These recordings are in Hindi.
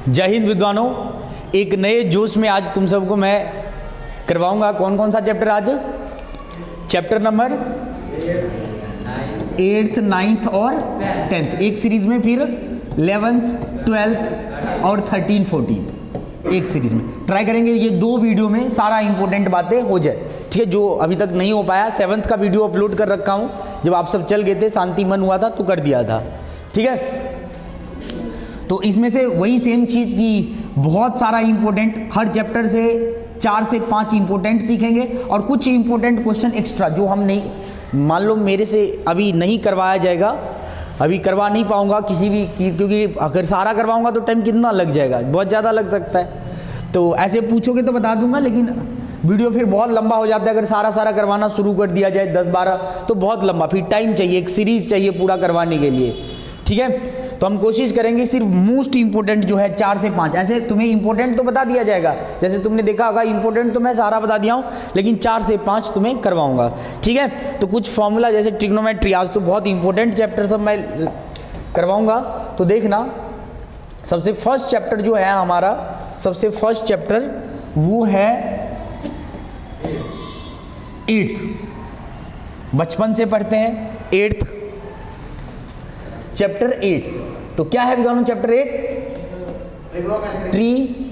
जय हिंद विद्वानों, एक नए जोश में आज तुम सबको मैं करवाऊंगा। कौन कौन सा चैप्टर आज? चैप्टर नंबर 8th, 9th और 10th एक सीरीज में, फिर 11th, 12th और 13, 14 एक सीरीज में ट्राई करेंगे। ये दो वीडियो में सारा इंपॉर्टेंट बातें हो जाए, ठीक है। जो अभी तक नहीं हो पाया, 7th का वीडियो अपलोड कर रखा हूँ। जब आप सब चल गए थे, शांति मन हुआ था तो कर दिया था, ठीक है। तो इसमें से वही सेम चीज़ की बहुत सारा इंपॉर्टेंट, हर चैप्टर से 4 से 5 इंपॉर्टेंट सीखेंगे और कुछ इंपॉर्टेंट क्वेश्चन एक्स्ट्रा जो हम नहीं, मान लो मेरे से अभी नहीं करवाया जाएगा, अभी करवा नहीं पाऊंगा किसी भी, क्योंकि अगर सारा करवाऊंगा तो टाइम कितना लग जाएगा, बहुत ज़्यादा लग सकता है। तो ऐसे पूछोगे तो बता दूंगा, लेकिन वीडियो फिर बहुत लंबा हो जाता है। अगर सारा करवाना शुरू कर दिया जाए 10-12 तो बहुत लंबा, फिर टाइम चाहिए, एक सीरीज चाहिए पूरा करवाने के लिए, ठीक है। तो हम कोशिश करेंगे सिर्फ मोस्ट इंपॉर्टेंट जो है 4 से 5, ऐसे तुम्हें इंपॉर्टेंट तो बता दिया जाएगा, जैसे तुमने देखा होगा इंपॉर्टेंट तो मैं सारा बता दिया हूँ, लेकिन 4 से 5 तुम्हें करवाऊंगा, ठीक है। तो कुछ फॉर्मूला जैसे ट्रिग्नोमेट्री, आज तो बहुत इंपॉर्टेंट चैप्टर सब मैं करवाऊंगा, तो देखना। सबसे फर्स्ट चैप्टर जो है हमारा, सबसे फर्स्ट चैप्टर वो है 8th, बचपन से पढ़ते हैं 8th, चैप्टर 8। तो क्या है विद्वानों चैप्टर 8? ट्रिगोनोमेट्री,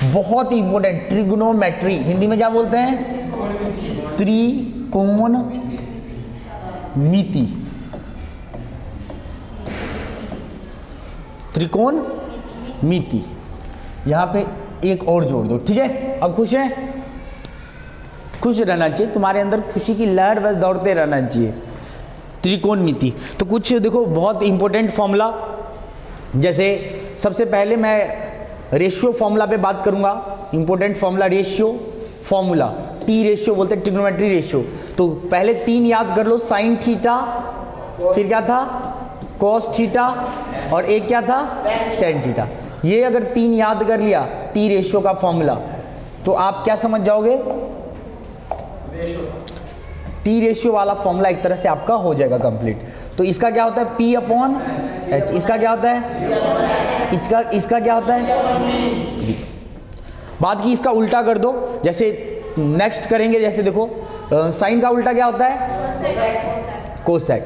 बहुत इंपॉर्टेंट। ट्रिगोनोमेट्री हिंदी में क्या बोलते हैं? त्रिकोणमिति, त्रिकोणमिति। यहां पे एक और जोड़ दो, ठीक है। अब खुश है? खुश रहना चाहिए, तुम्हारे अंदर खुशी की लहर बस दौड़ते रहना चाहिए। त्रिकोणमिति, तो कुछ देखो बहुत इंपॉर्टेंट फॉर्मूला, जैसे सबसे पहले मैं रेशियो फॉर्मूला पे बात करूंगा। Important formula ratio formula, T ratio बोलते हैं, ट्रिग्नोमेट्री रेशियो। तो पहले 3 याद कर लो, साइन थीटा, फिर क्या था कॉस थीटा, और एक क्या था टेन थीटा। ये अगर 3 याद कर लिया टी रेशियो का फॉर्मूला, तो आप क्या समझ जाओगे? टी रेशियो वाला फॉर्मूला एक तरह से आपका हो जाएगा कंप्लीट। तो इसका क्या होता है? P upon H। इसका क्या होता है? इसका क्या होता है? V। बात की इसका उल्टा कर दो, जैसे नेक्स्ट करेंगे। जैसे देखो साइन का उल्टा क्या होता है? कोसेक।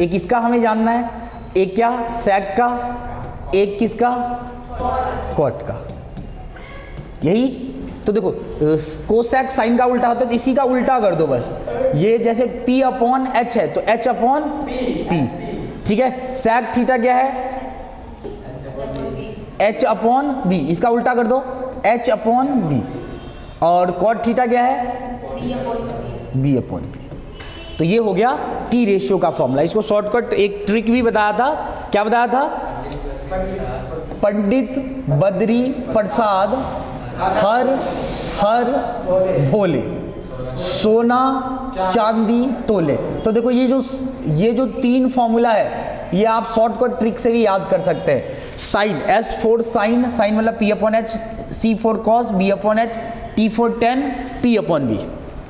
एक इसका हमें जानना है, एक क्या सेक का, एक किसका कॉट का, यही। तो देखो कोसेक साइन का उल्टा होता है, तो इसी का उल्टा कर दो बस। ये जैसे P अपॉन H है तो H अपॉन P, ठीक है। सेक थीटा क्या है? H अपॉन B, इसका उल्टा कर दो H अपॉन B। और कॉट थीटा क्या है? B upon B। तो ये हो गया टी रेशियो का फॉर्मूला। इसको शॉर्टकट एक ट्रिक भी बताया था। क्या बताया था? पंडित बद्री प्रसाद हर भोले, सोना चांदी तोले। तो देखो ये जो 3 फॉर्मूला है, ये आप शॉर्टकट ट्रिक से भी याद कर सकते हैं। Sine, S for sine, sine मतलब P upon H, C for cos, B upon H, T for tan, P upon B,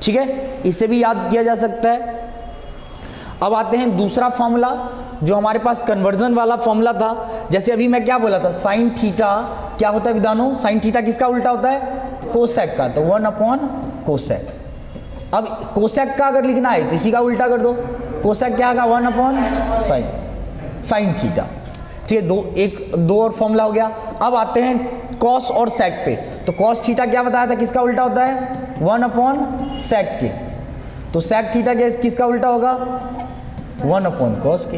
ठीक है। इससे भी याद किया जा सकता है। अब आते हैं दूसरा फॉर्मूला, जो हमारे पास कन्वर्जन वाला फॉर्मूला था। जैसे अभी मैं क्या बोला था, साइन थीटा क्या होता है विद्वानों? साइन थीटा किसका उल्टा होता है? कोसेक का, तो 1 अपॉन कोसेक। अब कोसेक का अगर लिखना है तो इसी का उल्टा कर दो। कोसेक क्या होगा? 1 अपॉन साइन थीटा, ठीक है। दो और फॉर्मूला हो गया। अब आते हैं कॉस और सेक पे। तो कॉस थीटा क्या बताया था किसका उल्टा होता है? 1 अपॉन सेक के। तो सेक थीटा क्या किसका उल्टा होगा? 1 अपॉन कॉस के।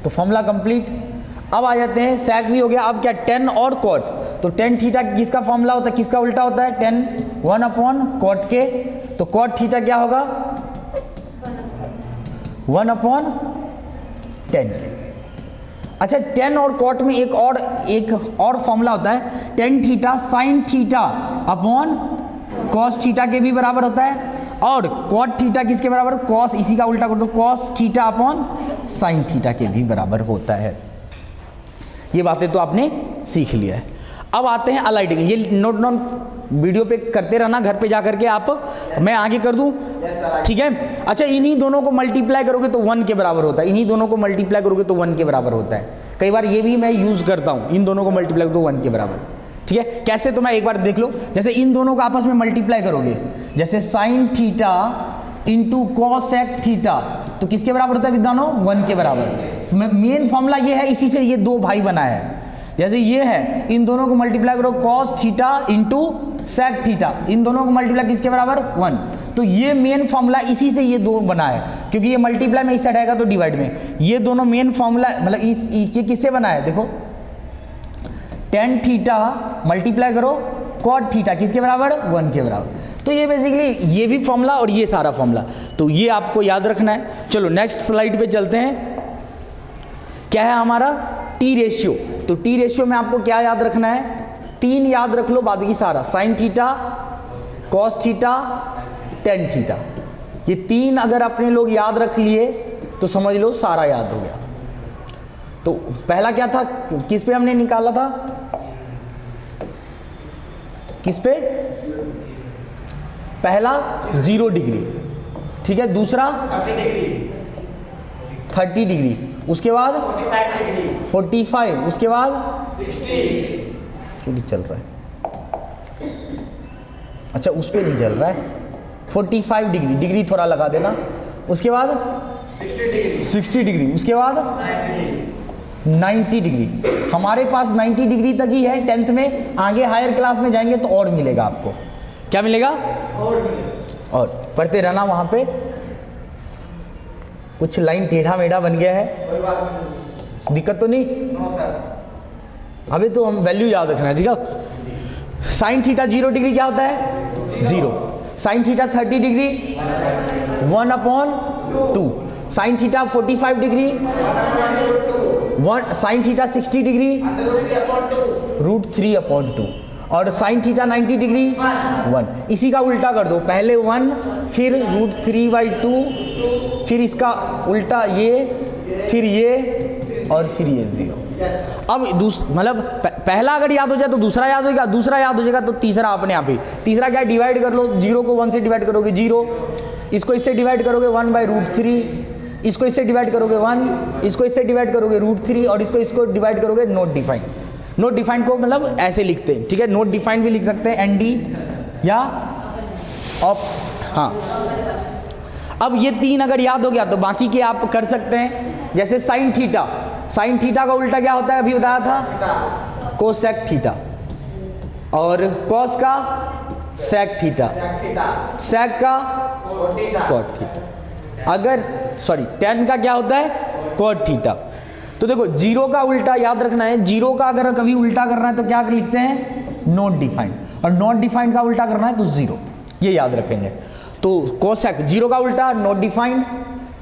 तो फॉर्मूला कंप्लीट। अब आ जाते हैं, सेक भी हो गया। अब क्या? टेन और कॉट। तो टेन थीटा किसका फॉर्मूला होता है, किसका उल्टा होता है? 1 अपॉन कॉट के। तो कॉट थीटा क्या होगा? 1 अपॉन 10 के। अच्छा, 10 और कॉट में एक और फॉर्मूला होता है, tan theta sine theta upon cos theta के भी बराबर होता है। और कॉट थीटा किसके बराबर? कॉस, इसी का उल्टा कर दो, cos theta upon sine theta के भी बराबर होता है। ये बातें तो आपने सीख लिया है। अब आते हैं अलाइटिंग, ये नोट डाउन वीडियो पे करते रहना घर पे जा करके आप, मैं आगे कर दूं, ठीक है। अच्छा, इन्हीं दोनों को मल्टीप्लाई करोगे तो 1 के बराबर होता है, इन्हीं दोनों को मल्टीप्लाई करोगे तो 1 के बराबर होता है। कई बार ये भी मैं यूज करता हूं, इन दोनों को मल्टीप्लाई तो 1 के बराबर, ठीक है। कैसे, तो मैं एक बार देख लो, जैसे इन दोनों को आपस में मल्टीप्लाई करोगे, जैसे sine theta into cosec theta, तो किसके बराबर होता है विद्वानों? 1 के बराबर। मेन फॉर्मूला ये है, इसी से ये दो भाई बना है। जैसे ये है, इन दोनों को मल्टीप्लाई करो cos theta into sec theta, इन दोनों को मल्टीप्लाई किसके बराबर? 1। तो ये मेन फॉर्मूला, इसी से ये दो बना है, क्योंकि ये मल्टीप्लाई में इस साइड आएगा तो डिवाइड में, ये दोनों मेन फॉर्मूला, मतलब ये किससे बना है? देखो, टेन थीटा मल्टीप्लाई करो कॉट थीटा, किसके बराबर? 1 के बराबर। तो ये बेसिकली ये भी फॉर्मूला और ये सारा फॉर्मूला, तो ये आपको याद रखना है। चलो नेक्स्ट स्लाइड पे चलते हैं। क्या है हमारा? T ratio. तो टी रेशियो में आपको क्या याद रखना है? 3 याद रख लो, बाकी सारा sign theta, cos theta, tan theta, ये 3 अगर अपने लोग याद रख लिए तो समझ लो सारा याद हो गया। तो पहला क्या था, किस पे हमने निकाला था? किस पे? पहला 0 डिग्री, ठीक है। दूसरा 30 डिग्री, उसके बाद 45, उसके बाद 60। क्यों नहीं चल रहा है? अच्छा, उस पर नहीं चल रहा है। 45 डिग्री, डिग्री थोड़ा लगा देना। उसके बाद 60 डिग्री, उसके बाद 90 डिग्री। हमारे पास 90 डिग्री तक ही है 10th में, आगे हायर क्लास में जाएंगे तो और मिलेगा आपको। क्या मिलेगा? और पढ़ते रहना। वहां पे कुछ लाइन टेढ़ा मेढ़ा बन गया है, दिक्कत तो नहीं? No sir. अभी तो हम वैल्यू याद रखना है, ठीक है। साइन थीटा 0 डिग्री क्या होता है? 0। Sine theta 30 degree 1/2। Sine theta 45 degree 1। Sine theta 60 degree √3/2। और साइन थीटा 90 डिग्री 1। इसी का उल्टा कर दो, पहले 1, फिर √3/2, फिर इसका उल्टा ये, फिर ये, और फिर ये 0। अब मतलब पहला अगर याद हो जाए तो दूसरा याद होगा, दूसरा याद हो जाएगा तो तीसरा अपने आप ही। तीसरा क्या है? डिवाइड कर लो, 0 को 1 से डिवाइड करोगे 0, इसको इससे डिवाइड करोगे 1/√3, इसको इससे डिवाइड करोगे 1, इसको इससे डिवाइड करोगे √3, और इसको डिवाइड करोगे नोट डिफाइन। नोट डिफाइन को मतलब ऐसे लिखते हैं, ठीक है। नोट डिफाइन भी लिख सकते हैं ND या ऑप, हाँ। अब ये 3 अगर याद हो गया तो बाकी के आप कर सकते हैं। जैसे साइन थीटा, साइन थीटा का उल्टा क्या होता है? अभी बताया था, कोसेक थीटा। और कॉस का सेक थीटा, सेक का कॉट थीटा। अगर सॉरी, टेन का क्या होता है? Cot theta. तो देखो, 0 का उल्टा याद रखना है। 0 का अगर कभी उल्टा करना है तो क्या लिखते हैं? Not defined. और नॉट डिफाइंड का उल्टा करना है तो 0, ये याद रखेंगे। तो कोसेक 0 का उल्टा नॉट डिफाइंड,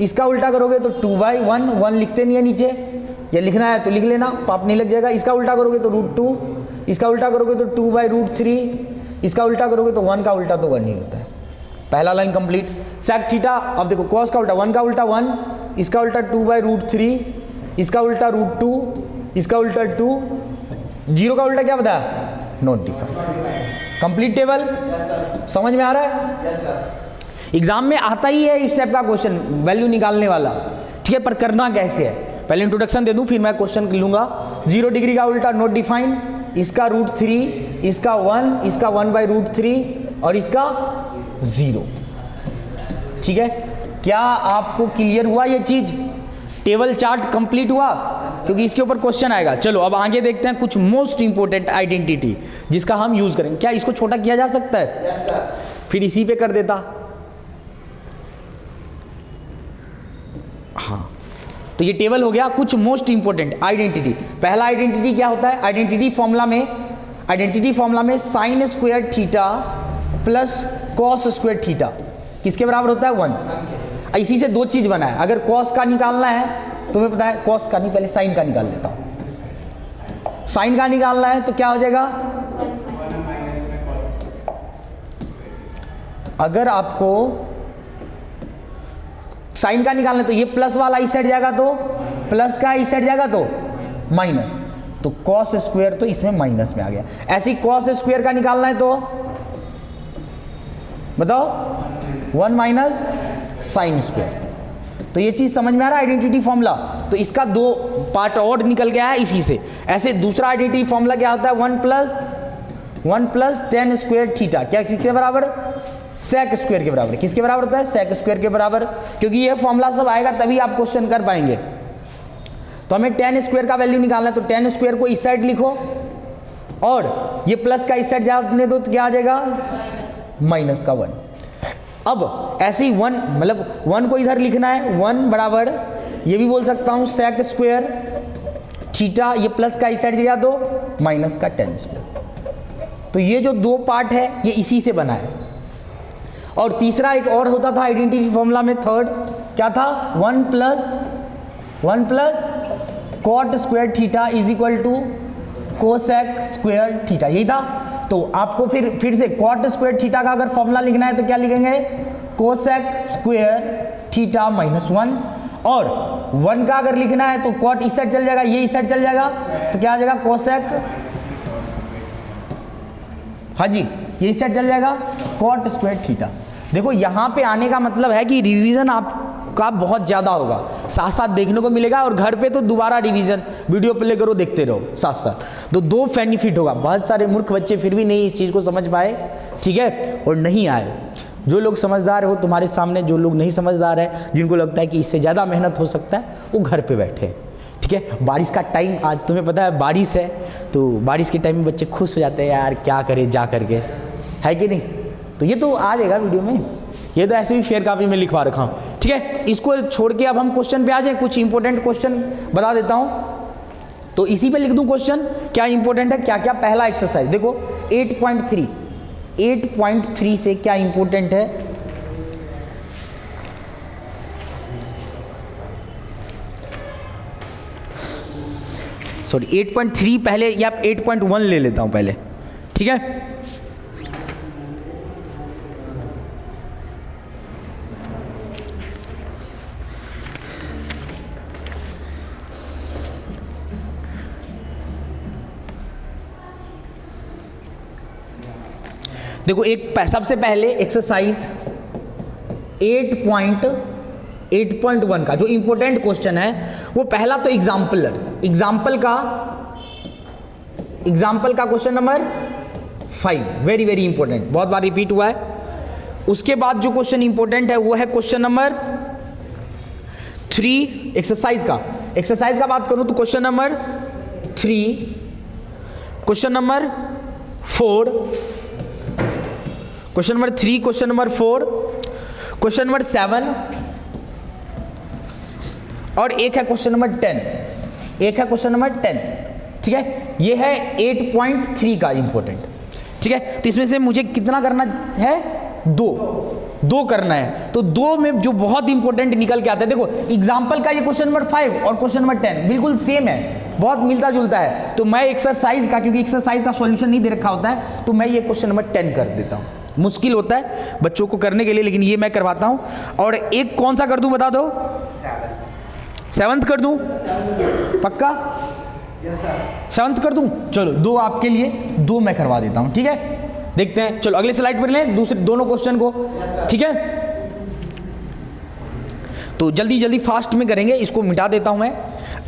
इसका उल्टा करोगे तो 2/1, 1 लिखते नहीं है नीचे, ये लिखना है तो लिख लेना, पाप नहीं लग जाएगा। इसका उल्टा करोगे तो √2, इसका उल्टा करोगे तो 2/√3, इसका उल्टा करोगे तो 1 का उल्टा तो 1 ही होता है। पहला लाइन कंप्लीट। सेक थीटा, अब देखो कॉस का उल्टा 1 का उल्टा 1, इसका उल्टा 2/√3, इसका उल्टा √2, इसका उल्टा 2, 0 का उल्टा क्या बताया? Not defined. कंप्लीट टेबल समझ में आ रहा है? Yes sir. एग्जाम में आता ही है इस टाइप का क्वेश्चन, वैल्यू निकालने वाला, ठीक है। पर करना कैसे है? पहले इंट्रोडक्शन दे दूं, फिर मैं क्वेश्चन लूंगा। 0 डिग्री का उल्टा नॉट डिफाइंड, इसका √3, इसका 1, इसका 1/√3, और इसका 0, ठीक है। क्या आपको क्लियर हुआ ये चीज? टेबल चार्ट कंप्लीट हुआ, क्योंकि इसके ऊपर क्वेश्चन आएगा। चलो अब आगे देखते हैं कुछ मोस्ट इंपोर्टेंट आइडेंटिटी जिसका हम यूज करेंगे। क्या इसको छोटा किया जा सकता है? Yes sir. फिर इसी पे कर देता, हाँ। तो ये टेबल हो गया कुछ मोस्ट इंपोर्टेंट आइडेंटिटी। पहला आइडेंटिटी क्या होता है? आइडेंटिटी फॉर्मूला में sine square theta plus cos square theta किसके बराबर होता है? 1। इसी से 2 चीज बना है। अगर कॉस का निकालना है, तुम्हें पता है कॉस का नहीं, पहले साइन का निकाल लेता हूं। साइन का निकालना है तो क्या हो जाएगा? अगर आपको साइन का निकालना है तो ये प्लस वाला इस साइड जाएगा तो प्लस का इस साइड जाएगा तो माइनस। तो कॉस स्क्वायर तो इसमें माइनस में आ गया। ऐसे ही कॉस स्क्वायर का निकालना है तो बताओ 1 माइनस साइन स्क्वायर। तो ये चीज समझ में आ रहा है आइडेंटिटी फॉर्मूला। तो इसका 2 पार्ट और निकल के आया इसी से। ऐसे दूसरा आइडेंटिटी फॉर्मूला क्या होता है 1 प्लस टेन स्क्वायर थीटा, क्या किसके बराबर, सेक स्क्वायर के बराबर। किसके बराबर होता है, सेक स्क्वायर के बराबर। क्योंकि ये फॉर्मूला सब आएगा तभी आप क्वेश्चन कर पाएंगे। तो हमें टेन स्क्वायर का वैल्यू निकालना है, तो टेन स्क्वायर को इस साइड लिखो और ये प्लस का इस साइड जाने दो, तो क्या आ जाएगा माइनस का 1। अब ऐसे ही 1 मतलब 1 को इधर लिखना है, 1 बराबर ये भी बोल सकता हूं सेक स्क्वायर थीटा, ये प्लस का इस साइड जा दो माइनस का टेन स्क्वायर। तो ये जो 2 पार्ट है ये इसी से बना है। और तीसरा एक और होता था आइडेंटिटी फॉर्मूला में, थर्ड क्या था 1 plus cot square theta is equal to cosec square theta, यही था। तो आपको फिर से कॉट स्क्वायर थीटा का अगर फॉर्मूला लिखना है तो क्या लिखेंगे, कोसेक स्क्वायर थीटा माइनस 1। और 1 का अगर लिखना है तो कॉट इस साइड चल जाएगा, ये इस साइड चल जाएगा, तो क्या आ जाएगा कोसेक, हाँ जी ये इस साइड चल जाएगा कॉट स्क्वायर थीटा। देखो यहाँ पे आने का मतलब है कि रिवीजन आपका बहुत ज़्यादा होगा, साथ साथ देखने को मिलेगा। और घर पे तो दोबारा रिवीजन वीडियो प्ले करो, देखते रहो साथ साथ। तो 2 बेनिफिट होगा। बहुत सारे मूर्ख बच्चे फिर भी नहीं इस चीज़ को समझ पाए, ठीक है, और नहीं आए। जो लोग समझदार हो तुम्हारे सामने, जो लोग नहीं समझदार है, जिनको लगता है कि इससे ज़्यादा मेहनत हो सकता है, वो घर पर बैठे, ठीक है। बारिश का टाइम, आज तुम्हें पता है बारिश है, तो बारिश के टाइम में बच्चे खुश हो जाते हैं, यार क्या करें जा करके, है कि नहीं। तो ये तो आ जाएगा वीडियो में, ये तो ऐसे भी फेयर कॉपी में लिखवा रखा हूँ, ठीक है। इसको छोड़ के अब हम क्वेश्चन पे आ जाएं। कुछ इंपॉर्टेंट क्वेश्चन बता देता हूँ, तो इसी पे लिख दूँ क्वेश्चन क्या इंपॉर्टेंट है क्या क्या। पहला एक्सरसाइज देखो 8.3 से क्या इंपॉर्टेंट है, सॉरी 8.3 पहले, या 8.1 ले लेता हूं पहले, ठीक है। देखो सबसे पहले एक्सरसाइज 8.1 का जो इंपॉर्टेंट क्वेश्चन है वो पहला तो एग्जाम्पल का question number 5, very very important, बहुत बार रिपीट हुआ है। उसके बाद जो क्वेश्चन इंपॉर्टेंट है वो है क्वेश्चन नंबर 3 एक्सरसाइज का बात करूं तो question number 3, question number 4, question number 3, question number 4, question number 7 और एक है क्वेश्चन नंबर 10, ठीक है। ये है 8.3 का इंपॉर्टेंट, ठीक है। तो इसमें से मुझे कितना करना है, 2 करना है। तो 2 में जो बहुत इंपॉर्टेंट निकल के आता है, देखो एग्जाम्पल का ये क्वेश्चन नंबर 5 और क्वेश्चन नंबर 10 बिल्कुल सेम है, बहुत मिलता जुलता है। तो मैं एक्सरसाइज का, क्योंकि एक्सरसाइज का सॉल्यूशन नहीं दे रखा होता है, तो मैं ये क्वेश्चन नंबर 10 कर देता हूँ। मुश्किल होता है बच्चों को करने के लिए, लेकिन ये मैं करवाता हूँ। और एक कौन सा कर दूं बता दो, 7th कर दूं, पक्का 7th कर दूं। चलो 2 आपके लिए, 2 मैं करवा देता हूं, ठीक है। देखते हैं, चलो अगले स्लाइड पर लें दूसरे दोनों क्वेश्चन को, ठीक है। तो जल्दी जल्दी फास्ट में करेंगे, इसको मिटा देता हूं मैं।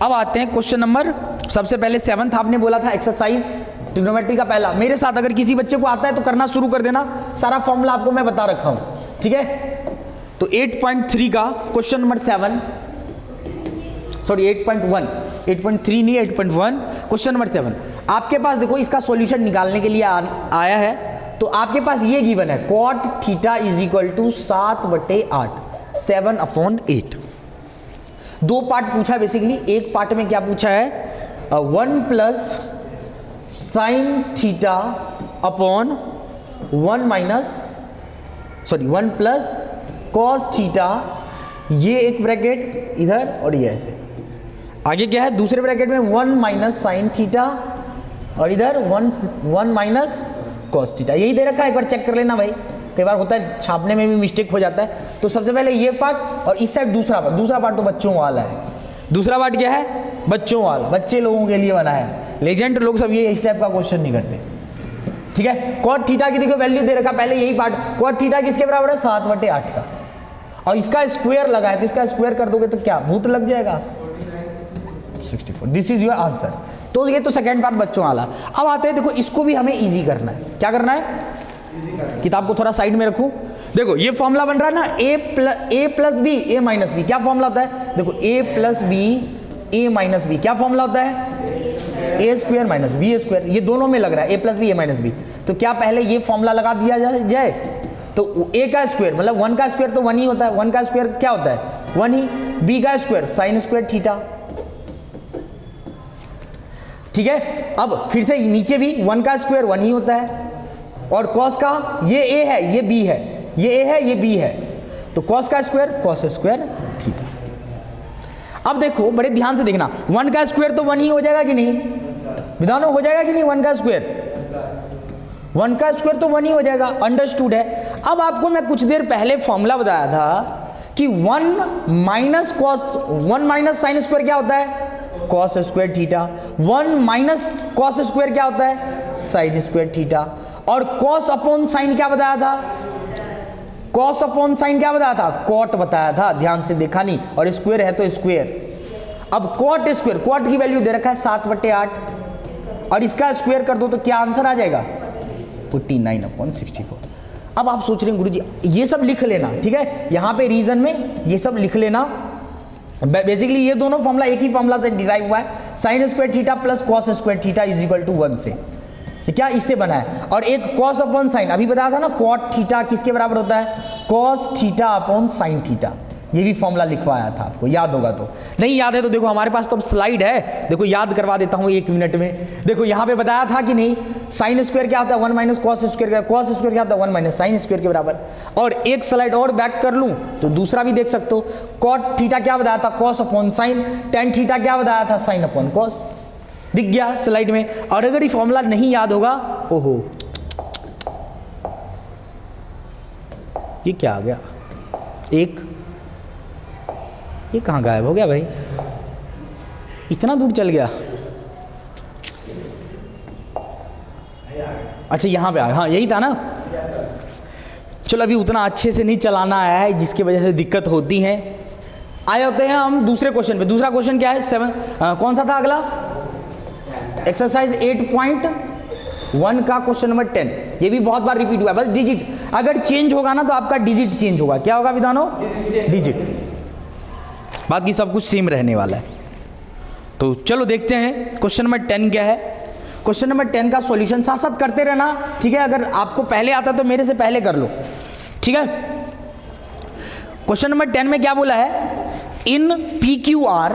अब आते हैं क्वेश्चन नंबर, सबसे पहले 7th आपने बोला था एक्सरसाइज ट्रिग्नोमेट्री का पहला। मेरे साथ अगर किसी बच्चे को आता है तो करना शुरू कर देना, सारा फॉर्मूला आपको मैं बता रखा हूं, ठीक है। तो 8.3 का क्वेश्चन नंबर 7, सॉरी 8.3 नहीं 8.1, क्वेश्चन नंबर 7 आपके पास। देखो इसका सॉल्यूशन निकालने के लिए आया है, तो आपके पास ये गिवन है cot theta is equal to 7/8, 7/8। 2 part पूछा है बेसिकली। एक पार्ट में क्या पूछा है, 1 plus sine theta upon 1 plus cos theta, ये एक ब्रैकेट इधर और ये ऐसे। आगे क्या है, दूसरे ब्रैकेट में 1 माइनस साइन थीटा और इधर 1 माइनस कॉस थीटा। यही दे रखा है, एक बार चेक कर लेना भाई, कई बार होता है छापने में भी मिस्टेक हो जाता है। तो सबसे पहले ये पार्ट और इस साइड दूसरा पार्ट तो बच्चों वाला है। दूसरा पार्ट क्या है, बच्चों वाला, बच्चे लोगों के लिए बना है। लेजेंड लोग सब ये इस टाइप का क्वेश्चन नहीं करते, ठीक है। कॉट थीटा की देखो वैल्यू दे रखा पहले यही पार्ट, कॉट थीटा किसके बराबर है 7/8 का, और इसका स्क्वायर लगा है तो इसका स्क्वायर कर दोगे तो क्या भूत लग जाएगा 64। This is your answer. तो ये तो सेकंड पार्ट बच्चों वाला। अब आते हैं देखो इसको भी हमें इजी करना है। क्या करना है, किताब को थोड़ा साइड में रखूं। देखो ये फॉर्मूला बन रहा है ना a plus B A minus B, क्या फॉर्मूला होता है, देखो a plus B A minus B क्या फॉर्मूला होता है, A square minus B square. ये दोनों में लग रहा है a plus B A minus B, तो क्या पहले ये फॉर्मूला लगा दिया जाए तो a का स्क्वायर मतलब 1 का स्क्वायर तो 1 ही होता है, 1 का स्क्वायर क्या होता है 1 ही, b का स्क्वायर साइन स्क्वायर थीटा, ठीक है। अब फिर से नीचे भी 1 का स्क्वायर 1 ही होता है, और कॉस का ये a है ये b है, ये a है ये b है, तो कॉस का स्क्वायर कॉस स्क्वायर थीटा। अब देखो बड़े ध्यान से देखना, 1 का स्क्वायर तो 1 ही हो जाएगा कि नहीं, विधानो हो जाएगा कि नहीं, 1 का स्क्वायर 1 का स्क्वायर तो 1 ही हो जाएगा, अंडरस्टूड है। अब आपको मैं कुछ देर पहले फॉर्मूला बताया था कि 1 minus cos 1 minus sine square क्या होता है cos square theta, 1 minus cos square क्या होता है साइन स्क्वायर थीटा, और कॉस अपॉन साइन क्या बताया था, कॉस अपॉन साइन क्या बताया था, कॉट बताया था, ध्यान से देखा नहीं, और स्क्वायर है तो स्क्वायर। अब कॉट स्क्वायर, कॉट की वैल्यू दे रखा है 7/8 और इसका स्क्वायर कर दो तो क्या आंसर आ जाएगा 49/64। अब आप सोच रहे हैं गुरुजी ये सब लिख लेना, ठीक है, यहां पे रीजन में ये सब लिख लेना। बेसिकली ये दोनों फॉर्मूला एक ही फॉर्मूला से डिराइव हुआ है, sine square theta plus cos square theta is equal to 1 से, क्या इससे बना है। और एक कॉस अपॉन साइन, अभी बताया था ना कॉट थीटा किसके बराबर होता है cos theta upon sine theta, ये भी फॉर्मूला लिखवाया था आपको, याद होगा तो, नहीं याद है तो देखो हमारे पास तो अब स्लाइड है, देखो याद करवा देता हूं 1 मिनट में। देखो यहां पे बताया था कि नहीं, साइन स्क्वायर क्या होता है 1 minus cos square, cos square क्या होता है 1 माइनस साइन स्क्वायर के बराबर। और एक स्लाइड और बैक कर लूं तो दूसरा भी देख सकते हो, कॉट थीटा क्या बताया था cos upon sine, tan theta क्या बताया था साइन अपॉन कॉस, दिख गया स्लाइड में। और अगर ये फॉर्मूला नहीं याद होगा, ओहो ये क्या आ गया, ये कहां गायब हो गया भाई, इतना दूर चल गया, अच्छा यहां पे आ गया, हाँ यही था ना। चलो अभी उतना अच्छे से नहीं चलाना आया है जिसकी वजह से दिक्कत होती है। आए होते हैं हम दूसरे क्वेश्चन पे। दूसरा क्वेश्चन क्या है 7 कौन सा था अगला, एक्सरसाइज 8.1 का क्वेश्चन नंबर 10। ये भी बहुत बार रिपीट हुआ है, बस डिजिट अगर चेंज होगा ना तो आपका डिजिट चेंज होगा। क्या होगा विधानो, डिजिट, बाकी सब कुछ सेम रहने वाला है। तो चलो देखते हैं क्वेश्चन नंबर 10 क्या है। क्वेश्चन नंबर 10 का सॉल्यूशन साथ साथ करते रहना, ठीक है। अगर आपको पहले आता तो मेरे से पहले कर लो, ठीक है। क्वेश्चन नंबर 10 में क्या बोला है, इन पी क्यू आर,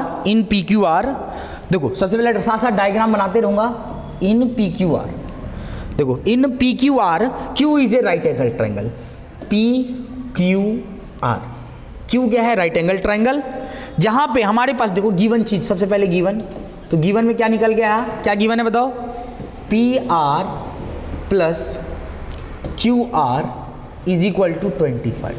देखो सबसे पहले साथ साथ डायग्राम बनाते रहूंगा। इन पी क्यू आर, देखो इन P Q R, Q is a right angle triangle, P Q R, Q क्या है राइट एंगल ट्राइंगल, जहां पे हमारे पास देखो गिवन चीज, सबसे पहले गिवन, तो गिवन में क्या निकल गया, क्या गिवन है बताओ, P R plus Q R is equal to 25।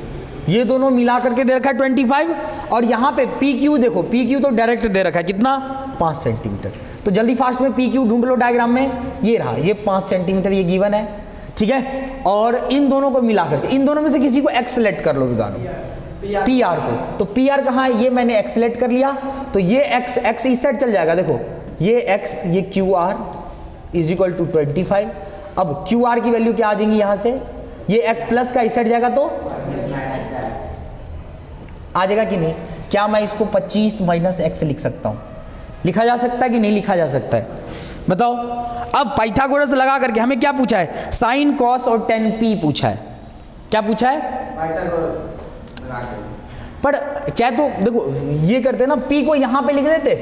ये दोनों मिला करके दे रखा है 25, और यहाँ पे पी क्यू देखो, पी क्यू तो डायरेक्ट दे रखा है कितना 5 सेंटीमीटर। तो जल्दी फास्ट में पी क्यू ढूंढ लो डायग्राम में, ये रहा, ये 5 सेंटीमीटर ये गिवन है, ठीक है। और इन दोनों को मिला करके, इन दोनों में से किसी को एक्स सेलेक्ट कर लो विधानो, पी आर को, तो पी आर कहाँ है, ये मैंने एक्स सेलेक्ट कर लिया, तो ये एक्स इस साइड चल जाएगा, देखो ये एक्स, ये Q R is equal to 25। अब क्यू आर की वैल्यू क्या आ जाएंगी यहाँ से, ये एक्स प्लस का इस साइड जाएगा तो आ जाएगा कि नहीं। क्या मैं इसको 25 माइनस एक्स लिख सकता हूँ, लिखा जा सकता है कि नहीं लिखा जा सकता है, बताओ। अब पाइथागोरस लगा करके हमें क्या पूछा है, साइन कॉस और टेन पी पूछा है, क्या पूछा है पाइथागोरस। पर चाहे तो देखो ये करते ना, पी को यहां पे लिख देते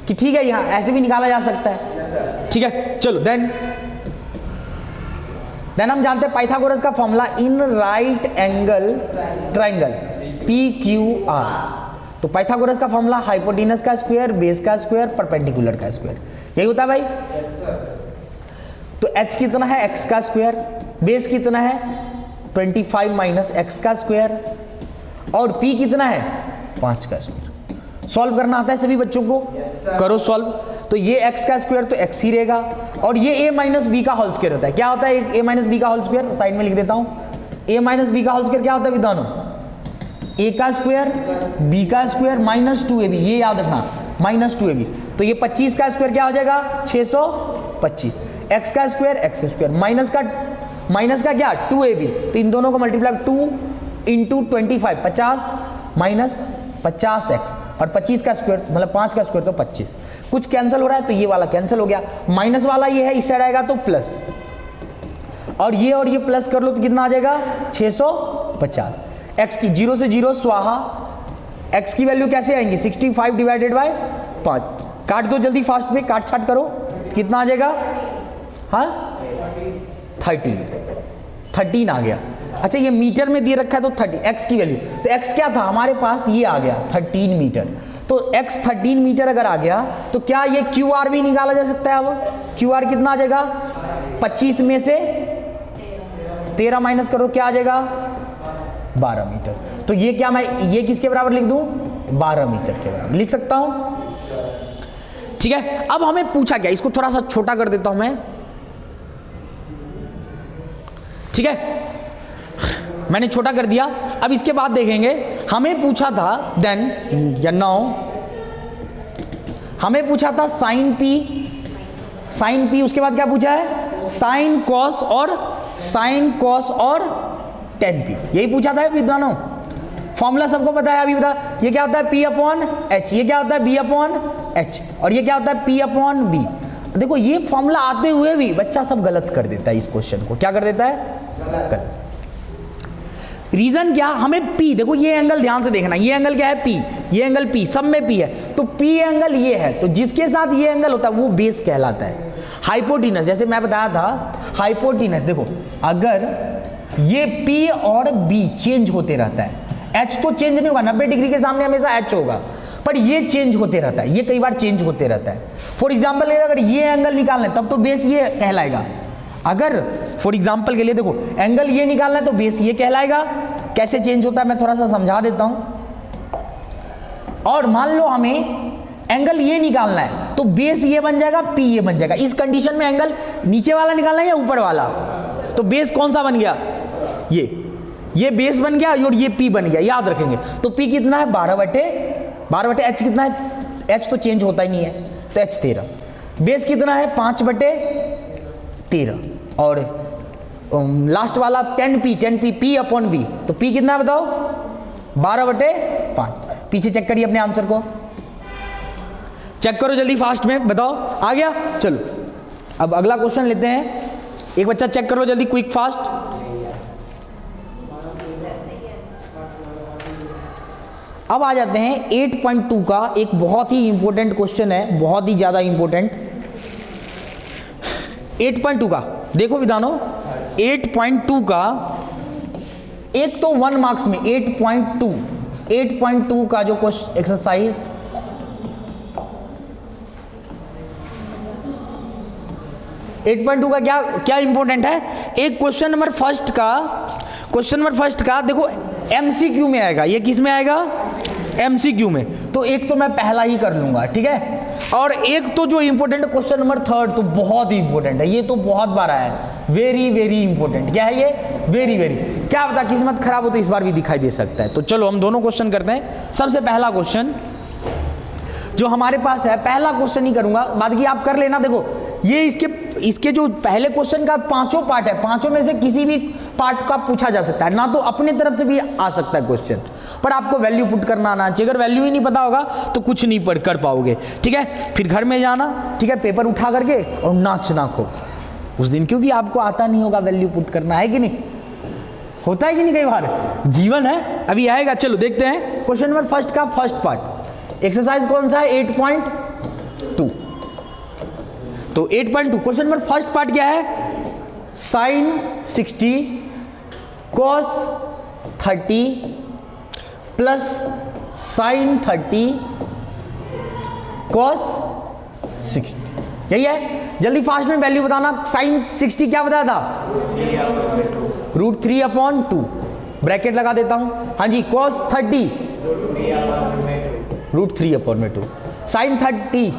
कि ठीक है, यहां ऐसे भी निकाला जा सकता है, ठीक है। चलो देन हम जानते हैं पाइथागोरस का formula, in right angle triangle P Q are. तो पाइथागोरस का फॉर्मूला हाइपोटेनस का स्क्वायर, बेस का स्क्वायर, परपेंडिकुलर का स्क्वायर, यही होता है भाई। तो h कितना है, x का स्क्वायर, बेस कितना है 25 माइनस एक्स का स्क्वायर, और p कितना है 5 का स्क्वायर। सॉल्व करना आता है सभी बच्चों को, करो सॉल्व। तो ये x का स्क्वायर तो x ही रहेगा, और ये a माइनस बी का होल स्क्वायर होता है। क्या होता है a माइनस बी का होल स्क्वायर? साइड में लिख देता हूं। a माइनस बी का होल स्क्वायर क्या होता है विद्वानों? a का स्क्वायर b का स्क्वायर माइनस 2ab, ये याद रखना, माइनस 2ab। तो ये 25 का स्क्वायर क्या हो जाएगा? 625। x का स्क्वायर x स्क्वायर माइनस का क्या? 2ab। तो इन दोनों को मल्टीप्लाई 2 इंटू 25, 50 माइनस 50x, और 25 का स्क्वायर मतलब 5 का स्क्वायर तो 25। कुछ कैंसिल हो रहा है तो ये वाला कैंसिल हो गया, माइनस वाला ये है, इस साइड आएगा तो प्लस, और ये प्लस कर लो तो कितना आ जाएगा? 650। x की 0 से 0 स्वाहा, x की वैल्यू कैसे आएंगी? 65 डिवाइडेड बाय 5। काट दो जल्दी फास्ट में, काट छाट करो, कितना आ जाएगा? हाँ 13 आ गया। अच्छा ये मीटर में दिए रखा है तो 30, x की वैल्यू, तो x क्या था हमारे पास? ये आ गया 13 मीटर। तो x 13 मीटर अगर आ गया तो क्या ये QR भी निकाला जा सकता है? अब QR कितना आ जाएगा? 25 में से 13 माइनस करो, क्या आ जाएगा? 12 मीटर। तो ये क्या मैं ये किसके बराबर लिख दूं? 12 मीटर के बराबर लिख सकता हूं। ठीक है, अब हमें पूछा क्या, इसको थोड़ा सा छोटा कर देता हूं मैं। ठीक है, मैंने छोटा कर दिया। अब इसके बाद देखेंगे, हमें पूछा था देन या नाउ, हमें पूछा था साइन पी, उसके बाद क्या पूछा है? साइन कॉस और टेन पी, यही पूछा था विद्वानों। फॉर्मूला सबको पता है, अभी बता, ये क्या होता है? P अपॉन H, ये क्या होता है? B अपॉन H, और ये क्या होता है? P upon B। देखो ये फॉर्मूला आते हुए भी बच्चा सब गलत कर देता है, इस क्वेश्चन को क्या कर देता है? गलत। रीजन क्या? हमें P, देखो ये एंगल ध्यान से देखना, ये एंगल क्या है? P, ये एंगल P, सब में P है, तो P एंगल ये है, तो जिसके साथ ये एंगल होता है वो बेस कहलाता है। हाइपोटेनस, जैसे मैं बताया था हाइपोटेनस, देखो अगर ये P और B चेंज होते रहता है, H तो चेंज नहीं होगा, 90 डिग्री के सामने हमेशा H होगा, पर ये चेंज होते रहता है, ये कई बार चेंज होते रहता है। फॉर एग्जाम्पल अगर ये एंगल निकालना है तब तो बेस ये कहलाएगा। अगर फॉर एग्जाम्पल के लिए देखो एंगल ये निकालना है तो बेस ये कहलाएगा। कैसे चेंज होता है मैं थोड़ा सा समझा देता हूं। और मान लो हमें एंगल ये निकालना है तो बेस ये बन जाएगा, P ये बन जाएगा। इस कंडीशन में एंगल नीचे वाला निकालना है या ऊपर वाला? तो बेस कौन सा बन गया? ये बेस बन गया और ये P बन गया, याद रखेंगे। तो P कितना है? 12/12 H कितना है? H तो चेंज होता ही नहीं है, तो H 13। बेस कितना है? 5/13, और लास्ट वाला 10P P अपॉन B, तो P कितना है बताओ? 12/5। पीछे चेक करिए अपने आंसर को, चेक करो जल्दी फास्ट में, बताओ आ गया? चलो अब अगला क्वेश्चन लेते हैं। एक बच्चा चेक कर लो जल्दी, क्विक फास्ट। अब आ जाते हैं 8.2 का एक बहुत ही इंपॉर्टेंट क्वेश्चन है, बहुत ही ज्यादा इंपॉर्टेंट। 8.2 का देखो विधानो, 8.2 का एक तो 1 मार्क्स में 8.2 का जो क्वेश्चन एक्सरसाइज, एट पॉइंट 2 का क्या इंपॉर्टेंट है? एक क्वेश्चन नंबर फर्स्ट का देखो एमसीक्यू में आएगा। ये किस में आएगा? एमसीक्यू में। तो एक तो मैं पहला ही कर लूंगा, ठीक है। और एक तो जो इंपॉर्टेंट क्वेश्चन नंबर थर्ड तो बहुत ही इंपॉर्टेंट है, ये तो बहुत बार आया है, वेरी वेरी इंपॉर्टेंट। क्या है ये? Very very. क्या पता किस्मत खराब हो तो इस बार भी दिखाई दे सकता है। तो चलो हम दोनों क्वेश्चन करते हैं। सबसे पहला क्वेश्चन जो हमारे पास है, पहला क्वेश्चन ही करूंगा, बाद की आप कर लेना। देखो ये इसके जो पहले क्वेश्चन का 5 पार्ट है, 5 में से किसी भी पार्ट का पूछा जा सकता है, ना तो अपने तरफ से भी आ सकता है क्वेश्चन, पर आपको वैल्यू पुट करना आना चाहिए। अगर वैल्यू ही नहीं पता होगा तो कुछ नहीं पढ़ कर पाओगे, ठीक है। फिर घर में जाना, ठीक है, पेपर उठा करके और नाचना खूब उस दिन, क्योंकि आपको आता नहीं होगा वैल्यू पुट करना, है कि नहीं? होता है कि नहीं? कई बार जीवन है, अभी आएगा। चलो देखते हैं क्वेश्चन नंबर फर्स्ट का फर्स्ट पार्ट। एक्सरसाइज कौन सा है? 8.2। तो 8.2 क्वेश्चन नंबर फर्स्ट पार्ट क्या है? Sine 60 cos 30 plus sine 30 cos 60, यही है। जल्दी फास्ट में वैल्यू बताना। साइन 60 क्या बताया था? √3/2, ब्रैकेट लगा देता हूं। हाँ जी, कॉस 30 √3/2। साइन 30,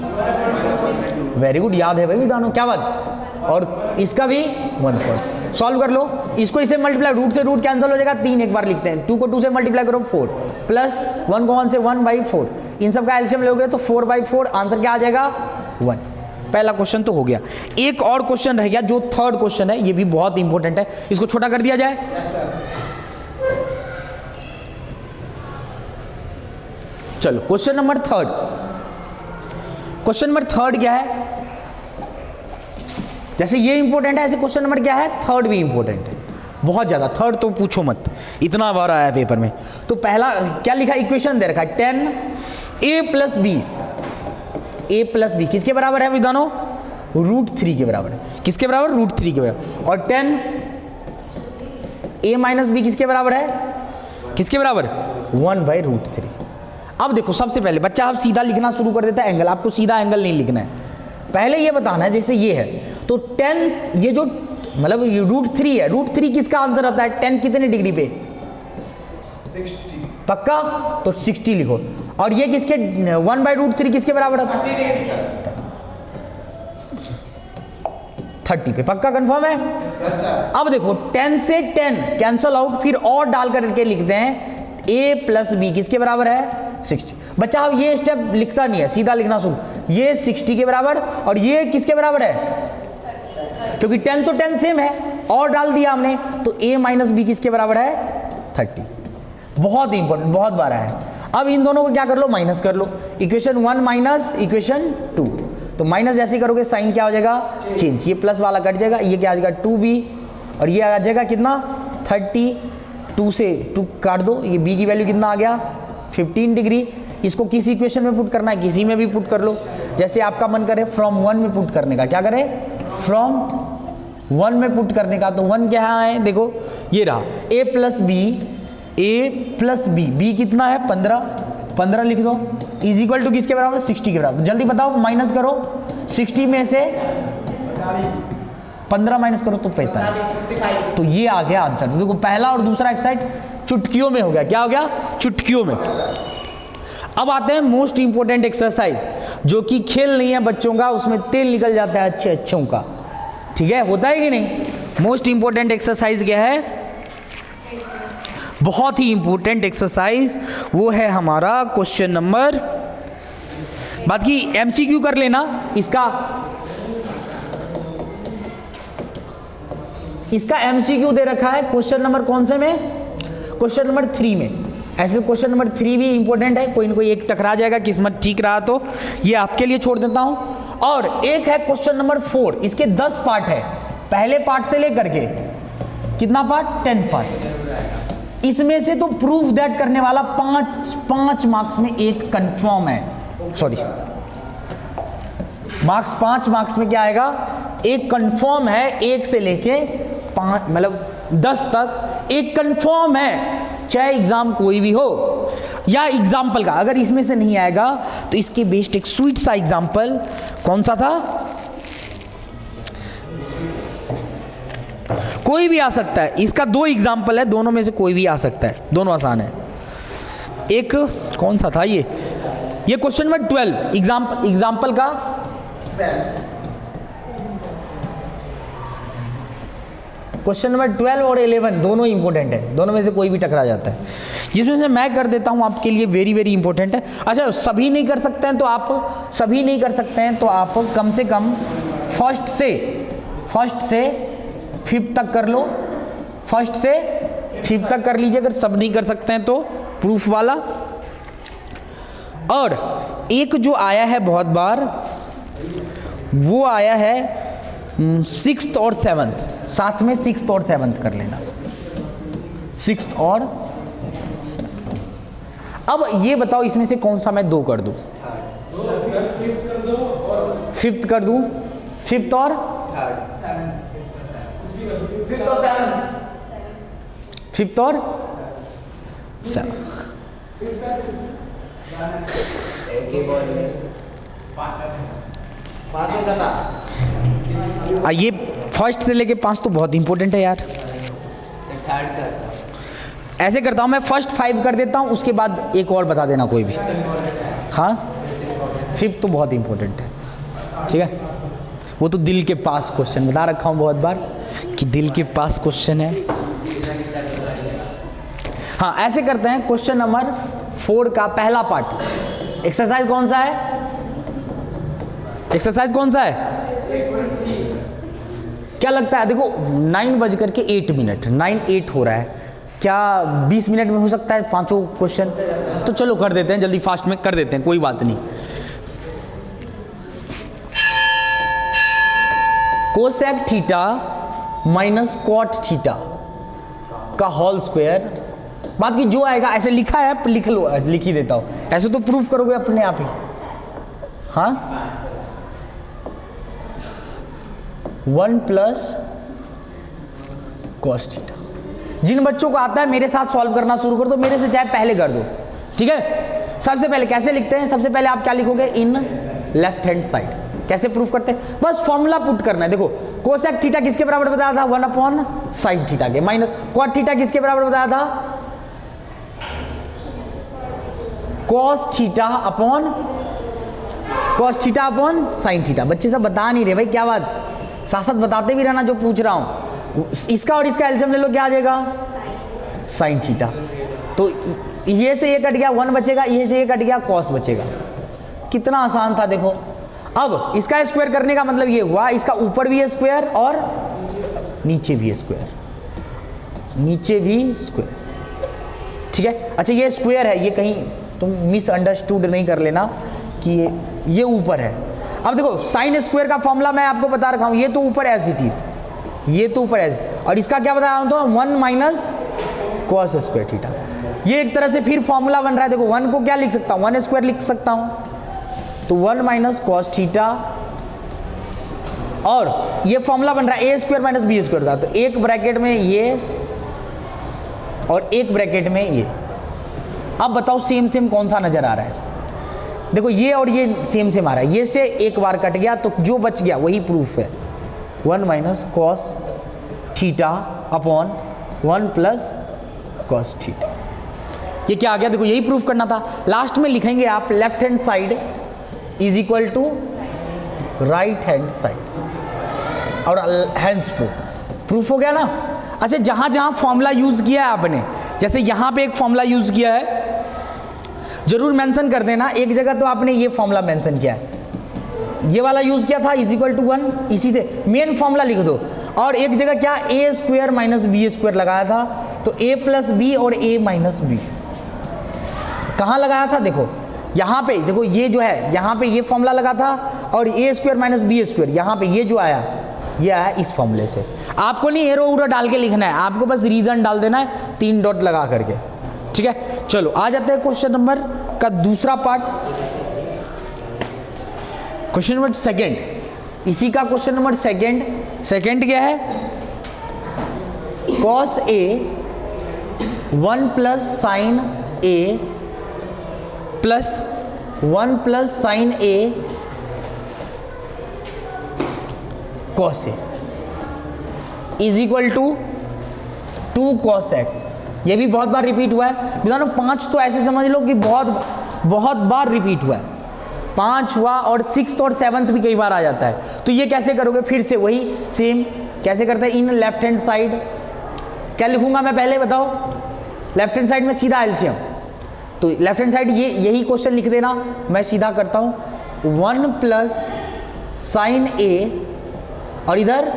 वेरी गुड, याद है भाई विधानो, क्या बात। और इसका भी 1/4। सॉल्व कर लो इसको, इसे मल्टीप्लाई, रूट से रूट कैंसिल हो जाएगा, 3 एक बार लिखते हैं, 2 को 2 से मल्टीप्लाई करो 4 प्लस 1 को 1 से 1/4, इन सब का एलसीएम लोगे तो 4/4, आंसर क्या आ जाएगा 1। पहला क्वेश्चन तो हो गया। एक और क्वेश्चन रह गया जो थर्ड क्वेश्चन है, ये भी बहुत इंपॉर्टेंट है, इसको छोटा कर दिया जाए। चलो question number third, question number third क्या है, जैसे ये इंपॉर्टेंट है ऐसे क्वेश्चन नंबर क्या है, थर्ड भी इंपॉर्टेंट है बहुत ज्यादा। थर्ड तो पूछो मत, इतना बार आया पेपर में। तो पहला क्या लिखा, इक्वेशन दे रखा है 10a + b, a + b किसके बराबर है विधानो, √3 के बराबर है। किसके बराबर, √3 के बराबर। और 10a - b किसके बराबर है, किसके बराबर, 1/√3। अब देखो सबसे पहले बच्चा अब सीधा लिखना शुरू कर देता है एंगल, आपको सीधा एंगल नहीं लिखना है, पहले ये बताना है जैसे ये है तो 10, ये जो मतलब √3 है, √3 किसका आंसर आता है, 10 कितने डिग्री पे, 60, पक्का, तो 60 लिखो। और ये किसके 1/√3 किसके बराबर आता है, 30 पे, पक्का कंफर्म है। अब देखो 10 से 10 कैंसल आउट, फिर और डाल करके लिखते हैं a + b किसके बराबर है, 60। बच्चा अब ये स्टेप लिखता नहीं है, सीधा लिखना शुरू, ये 60 के बराबर और ये किसके बराबर है, क्योंकि 10 तो 10 सेम है, और डाल दिया हमने तो a - b किसके बराबर है, 30। बहुत इंपॉर्टेंट, बहुत बार है। अब इन दोनों को क्या कर लो, माइनस कर लो, इक्वेशन 1 माइनस इक्वेशन 2, तो माइनस जैसे करोगे साइन क्या हो जाएगा, चेंज, ये प्लस वाला कट जाएगा, ये क्या आ जाएगा 2b, और ये आ जाएगा कितना 30, 2 से 2 काट दो, ये b की वैल्यू कितना आ गया 15 डिग्री। इसको किसी इक्वेशन में पुट करना है, किसी में भी पुट कर लो, जैसे आपका मन करे फ्रॉम 1 में पुट करने का, क्या करें, फ्रॉम 1 में पुट करने का। तो 1 क्या है, देखो ये रहा a + b, b कितना है 15 लिख दो, इज इक्वल टू किसके बराबर, 60 के बराबर। जल्दी बताओ, माइनस करो, 60 में से 15 माइनस करो तो 45, तो ये आ गया आंसर। तो देखो पहला और दूसरा एक साइड चुटकियों में हो गया, क्या हो गया, चुटकियों में। अब आते हैं मोस्ट इंपोर्टेंट एक्सरसाइज, जो कि खेल नहीं है बच्चों का, उसमें तेल निकल जाता है अच्छे अच्छों का, ठीक है, होता है कि नहीं। मोस्ट इंपोर्टेंट एक्सरसाइज क्या है, बहुत ही इंपोर्टेंट एक्सरसाइज, वो है हमारा क्वेश्चन नंबर, बात की एमसीक्यू कर लेना इसका एमसीक्यू दे रखा है क्वेश्चन नंबर कौन से में, क्वेश्चन नंबर 3 में। ऐसे क्वेश्चन नंबर 3 भी इंपॉर्टेंट है, कोई ना कोई एक टकरा जाएगा, किस्मत ठीक रहा तो ये आपके लिए छोड़ देता हूं। और एक है क्वेश्चन नंबर 4, इसके 10 पार्ट है, पहले पार्ट से लेकर के कितना पार्ट, 10 पार्ट। इसमें से तो प्रूफ दैट करने वाला 5 मार्क्स में एक कंफर्म है, सॉरी मार्क्स 5 मार्क्स में क्या आएगा, एक कंफर्म है, 1 से लेके 5 मतलब 10 तक एक कंफर्म है, चाहे एग्जाम कोई भी हो। या एग्जाम्पल का अगर इसमें से नहीं आएगा तो इसके बेस्ड एक स्वीट सा एग्जाम्पल कौन सा था, कोई भी आ सकता है, इसका 2 एग्जाम्पल है, दोनों में से कोई भी आ सकता है, दोनों आसान है। एक कौन सा था, ये क्वेश्चन नंबर 12 एग्जाम्पल का क्वेश्चन नंबर 12 और 11 दोनों इंपॉर्टेंट है, दोनों में से कोई भी टकरा जाता है, जिसमें से मैं कर देता हूं आपके लिए, वेरी वेरी इंपॉर्टेंट है। अच्छा सभी नहीं कर सकते हैं तो आप कम से कम फर्स्ट से 5th तक कर लो, फर्स्ट से 5th तक कर लीजिए, अगर सब नहीं कर सकते हैं तो प्रूफ वाला। और एक जो आया है बहुत बार, वो आया है 6th और 7th, साथ में 6th और 7th कर लेना, 6th और। अब ये बताओ इसमें से कौन सा मैं 2 कर दूं, 5th कर दूं, 5th और 7th। ये फर्स्ट से लेके 5 तो बहुत इंपॉर्टेंट है यार। ऐसे करता हूं मैं, फर्स्ट 5 कर देता हूं, उसके बाद एक और बता देना कोई भी। हाँ फिफ्थ तो बहुत इंपॉर्टेंट है, ठीक है, वो तो दिल के पास क्वेश्चन बता रखा हूँ बहुत बार कि दिल के पास क्वेश्चन है। हाँ, ऐसे करते हैं, क्वेश्चन नंबर 4 का पहला पार्ट। एक्सरसाइज कौन सा है? एक्सरसाइज कौन सा है? क्या लगता है? देखो 9:08, 9:08 हो रहा है, क्या 20 मिनट में हो सकता है पांचों क्वेश्चन? तो चलो कर देते हैं, जल्दी फास्ट में कर देते हैं, कोई बात नहीं। Cosec theta minus cot theta का होल स्क्वायर, बात की जो आएगा ऐसे लिखा है, लिख लो, लिख ही देता हूं, ऐसे तो प्रूफ करोगे अपने आप ही। हाँ, 1 प्लस कॉस थीटा। जिन बच्चों को आता है मेरे साथ सॉल्व करना शुरू कर दो, मेरे से चाहे पहले कर दो, ठीक है। सबसे पहले कैसे लिखते हैं? सबसे पहले आप क्या लिखोगे? इन लेफ्ट हैंड साइड। कैसे प्रूफ करते हैं? बस फॉर्मूला पुट करना है। देखो कोसेक थीटा किसके बराबर बताया था? 1 अपॉन साइन थीटा के, माइनस कॉट थीटा किसके बराबर बताया था? Cos theta upon sine theta. बच्चे सब बता नहीं रहे भाई, क्या बात, साथ साथ बताते भी रहना जो पूछ रहा हूं। इसका और इसका एलसीएम ले लो, क्या आ जाएगा? Sine theta. तो ये से ये कट गया, 1 बचेगा, ये से ये कट गया, कॉस बचेगा। कितना आसान था देखो। अब इसका स्क्वायर करने का मतलब ये हुआ, इसका ऊपर भी है स्क्वायर और नीचे भी है स्क्वायर, नीचे भी स्क्वायर, ठीक है। अच्छा ये स्क्वायर है, ये कहीं तुम मिसअंडरस्टूड नहीं कर लेना कि ये ऊपर है। अब देखो साइन स्क्वायर का फॉर्मूला मैं आपको बता रखा हूं, ये तो ऊपर एज इट इज, ये तो ऊपर एज, और इसका क्या बताया हूं? तो 1 माइनस कॉस स्क्वायर थीटा। ये एक तरह से फिर फॉर्मूला बन रहा है। देखो 1 को क्या लिख सकता हूं? 1 स्क्वायर लिख सकता हूं, तो 1 माइनस कॉस थीटा, और ये फॉर्मूला बन रहा है A square minus B square का, तो एक ब्रैकेट में ये और एक ब्रैकेट में ये। अब बताओ सेम सेम कौन सा नजर आ रहा है? देखो ये और ये सेम सेम आ रहा है, ये से एक बार कट गया तो जो बच गया वही प्रूफ है। 1 minus cos theta upon 1 plus cos theta. ये क्या आ गया? देखो यही प्रूफ करना था। लास्ट में लिखेंगे आप left hand side is equal to right hand side, और हैंड्स प्रूफ हो गया ना। अच्छा, जहां जहां फॉर्मूला यूज किया है आपने, जैसे यहां पे एक फॉर्मूला यूज किया है, जरूर मेंशन कर देना। एक जगह तो आपने ये फॉर्मूला मेंशन किया है, ये वाला यूज किया था इज इक्वल टू 1, इसी से मेन फॉर्मूला लिख दो। और एक जगह क्या ए स्क्वायर माइनस बी स्क्वायर लगाया था, तो ए प्लस बी और ए माइनस बी कहाँ लगाया था? देखो यहाँ पे, देखो ये जो है यहाँ पे ये फॉर्मूला लगा था, और ए स्क्वायर माइनस बी स्क्वायर यहाँ पे ये जो आया, ये आया इस फॉर्मूले से। आपको नहीं एरो उरो डाल के लिखना है, आपको बस रीजन डाल देना है 3 डॉट लगा करके, ठीक है। चलो आ जाते हैं क्वेश्चन नंबर का दूसरा पार्ट, क्वेश्चन नंबर 2। इसी का क्वेश्चन नंबर 2 क्या है? Cos A 1 plus sine A plus 1 plus sine A cos A is equal to 2 cos X. ये भी बहुत बार रिपीट हुआ है। विद्यार्थी 5 तो ऐसे समझ लो कि बहुत बार रिपीट हुआ है। 5 हुआ, और 6th और 7th भी कई बार आ जाता है। तो ये कैसे करोगे? फिर से वही सेम कैसे करते हैं? इन लेफ्ट हैंड साइड क्या लिखूंगा मैं पहले बताओ? लेफ्ट हैंड साइड में सीधा एलसीएम, तो लेफ्ट हैंड साइड ये यही क्वेश्चन लिख देना। मैं सीधा करता हूं 1 प्लस साइन ए और इधर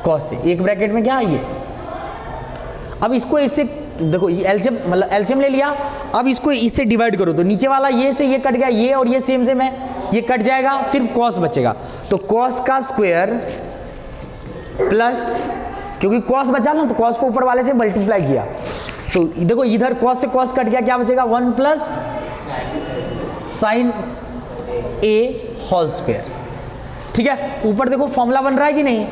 कॉस ए, एक ब्रैकेट में क्या ये। अब इसको इससे देखो ये एलसीएम, मतलब एलसीएम ले लिया। अब इसको इससे डिवाइड करो, तो नीचे वाला ये से ये कट गया, ये और ये सेम सेम है, ये कट जाएगा, सिर्फ कॉस बचेगा। तो कॉस का स्क्वायर प्लस, क्योंकि कॉस बचा ना तो कॉस को ऊपर वाले से मल्टीप्लाई किया, तो देखो इधर कॉस से कॉस कट गया, क्या बचेगा? 1 प्लस साइन ए होल स्क्वायर, ठीक है। ऊपर देखो फॉर्मूला बन रहा है कि नहीं?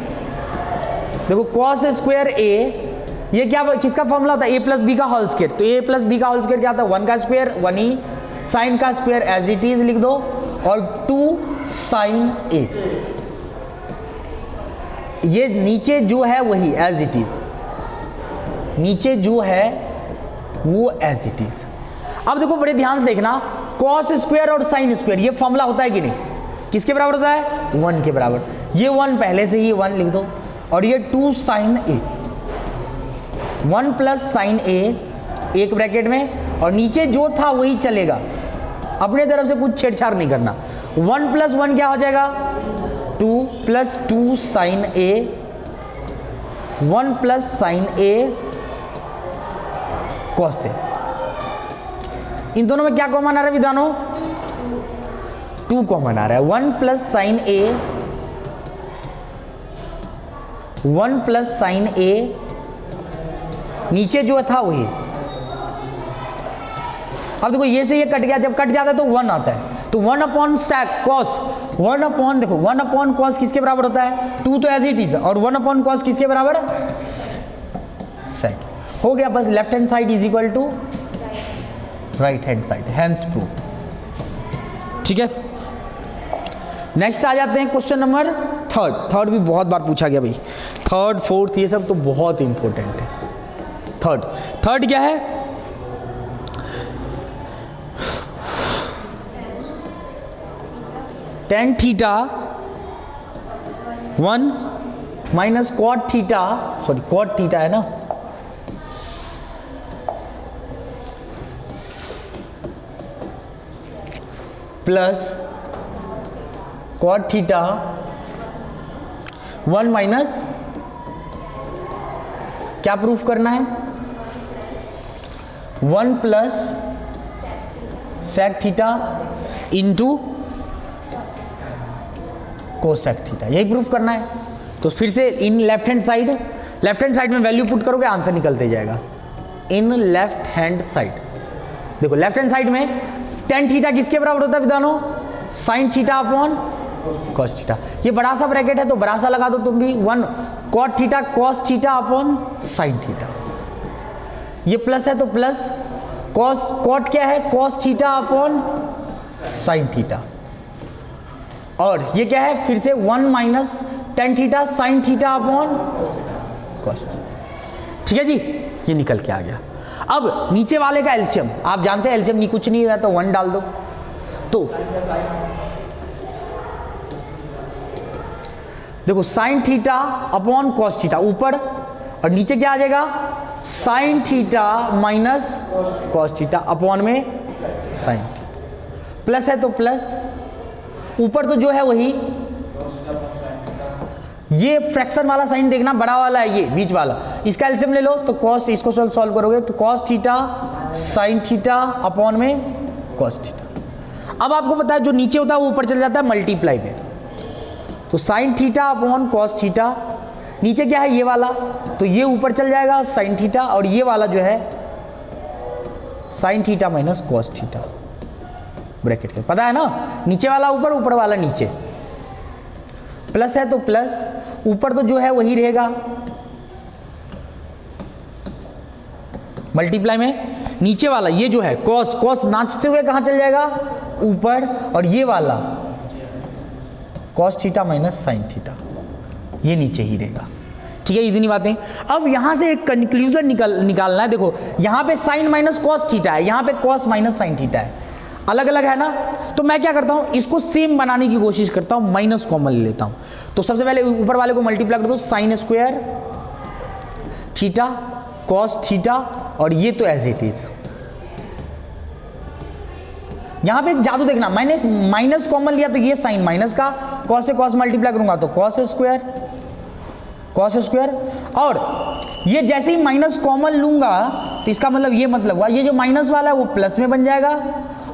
देखो कॉस स्क्वायर ए, ये क्या किसका फॉर्मूला होता है? ए प्लस बी का होल स्क्वायर। तो ए प्लस बी का होल स्क्वायर क्या होता है? 1 का स्क्वायर 1 ही, साइन का स्क्वायर एज इट इज लिख दो, और 2 साइन ए। ये नीचे जो है वही एज इट इज, नीचे जो है वो एज इट इज। अब देखो बड़े ध्यान से देखना, कॉस स्क्वायर और साइन स्क्वायर ये फॉर्मूला होता है कि नहीं, किसके बराबर होता है, 1 के बराबर। ये 1 पहले से ही 1 लिख दो, और ये 2 साइन ए, 1 प्लस साइन ए एक ब्रैकेट में, और नीचे जो था वही चलेगा, अपने तरफ से कुछ छेड़छाड़ नहीं करना। 1 प्लस 1 क्या हो जाएगा, 2 plus 2 sign A, 1 plus sine A cos ए। इन दोनों में क्या कॉमन आ रहा है विद्वानों, 2 कॉमन आ रहा है। 1 plus sine A, 1 plus sine ए, नीचे जो था वही। अब देखो ये से ये कट गया, जब कट जाता है तो 1 आता है, तो 1 अपॉन सेक कॉस, 1 अपॉन देखो 1 अपॉन कॉस किसके बराबर होता है, 2 तो एज इट इज, और 1 अपॉन कॉस किसके बराबर, सेक। हो गया बस, left hand side is equal to right hand side, hence prove. ठीक है, नेक्स्ट आ जाते हैं क्वेश्चन नंबर थर्ड भी बहुत बार पूछा गया भाई, थर्ड फोर्थ ये सब तो बहुत इंपॉर्टेंट है। थर्ड क्या है, tan theta 1 minus cot theta, sorry cot theta है ना, प्लस कॉट थीटा 1 माइनस, क्या प्रूफ करना है, 1 plus sec theta into cosec theta, यही प्रूफ करना है। तो फिर से इन लेफ्ट हैंड साइड में वैल्यू पुट करोगे आंसर निकलते जाएगा। इन लेफ्ट हैंड साइड देखो, लेफ्ट हैंड साइड में टेन थीटा किसके बराबर होता है विद्वानों, sine theta upon cos theta. ये बड़ा सा ब्रैकेट है तो बड़ा सा लगा दो तुम भी, 1 cot theta cos theta upon sine theta. ये प्लस है तो प्लस, कॉस कॉट क्या है, cos theta upon sine theta, और ये क्या है फिर से 1 minus tan theta sine theta upon cos. ठीक है जी, ये निकल के आ गया। अब नीचे वाले का एलसीएम, आप जानते हैं एलसीएम नहीं कुछ नहीं है तो 1 डाल दो, तो देखो sign theta upon cos theta ऊपर, और नीचे क्या आ जाएगा, sign theta minus cos theta upon में साइन थीटा, प्लस है तो प्लस, ऊपर तो जो है वही, ये फ्रैक्शन वाला साइन देखना बड़ा वाला है, ये बीच वाला, इसका एलसीएम ले लो तो कॉस, इसको सॉल्व करोगे तो cos theta sine theta upon में कॉस थीटा। अब आपको पता है जो नीचे होता है वो ऊपर चल जाता है मल्टीप्लाई में, तो sign theta upon cos theta, नीचे क्या है ये वाला, तो ये ऊपर चल जाएगा साइन थीटा, और ये वाला जो है sine theta minus cos theta bracket के, पता है ना, नीचे वाला ऊपर, ऊपर वाला नीचे, प्लस है तो प्लस, ऊपर तो जो है वही रहेगा मल्टीप्लाई में, नीचे वाला ये जो है कॉस, कॉस नाचते हुए कहां चल जाएगा ऊपर, और ये वाला cos theta minus sign theta ये नीचे ही रहेगा। ठीक है, इतनी बातें। अब यहां से एक कंक्लूजन निकालना है। देखो यहां पे साइन माइनस कॉस थीटा है, यहां पे कॉस माइनस साइन थीटा है, अलग अलग है ना, तो मैं क्या करता हूं इसको सेम बनाने की कोशिश करता हूं, माइनस कॉमन ले लेता हूं। तो सबसे पहले ऊपर वाले को मल्टीप्लाई कर दो, sign square theta cos theta, और ये तो एज इट इज। यहां पे एक जादू देखना, मैंने माइनस कॉमन लिया तो ये साइन माइनस का, कॉस से कॉस मल्टीप्लाई करूंगा तो कॉस स्क्वायर, और ये जैसे ही माइनस कॉमन लूंगा तो इसका मतलब ये मतलब हुआ ये जो माइनस वाला है वो प्लस में बन जाएगा,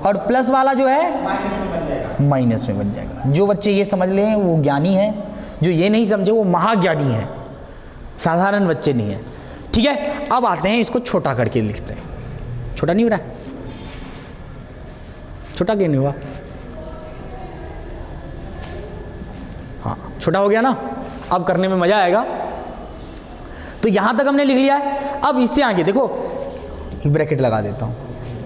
और प्लस वाला जो है माइनस में बन जाएगा। जो बच्चे ये समझ लें वो ज्ञानी है, जो ये नहीं समझे वो महाज्ञानी है, साधारण बच्चे नहीं है। ठीक है, अब आते हैं इसको छोटा करके लिखते हैं। छोटा नहीं हो रहा है, छोटा क्यों नहीं हुआ, हाँ छोटा हो गया ना, अब करने में मजा आएगा। तो यहां तक हमने लिख लिया है। अब इससे आगे देखो एक ब्रैकेट लगा देता हूं,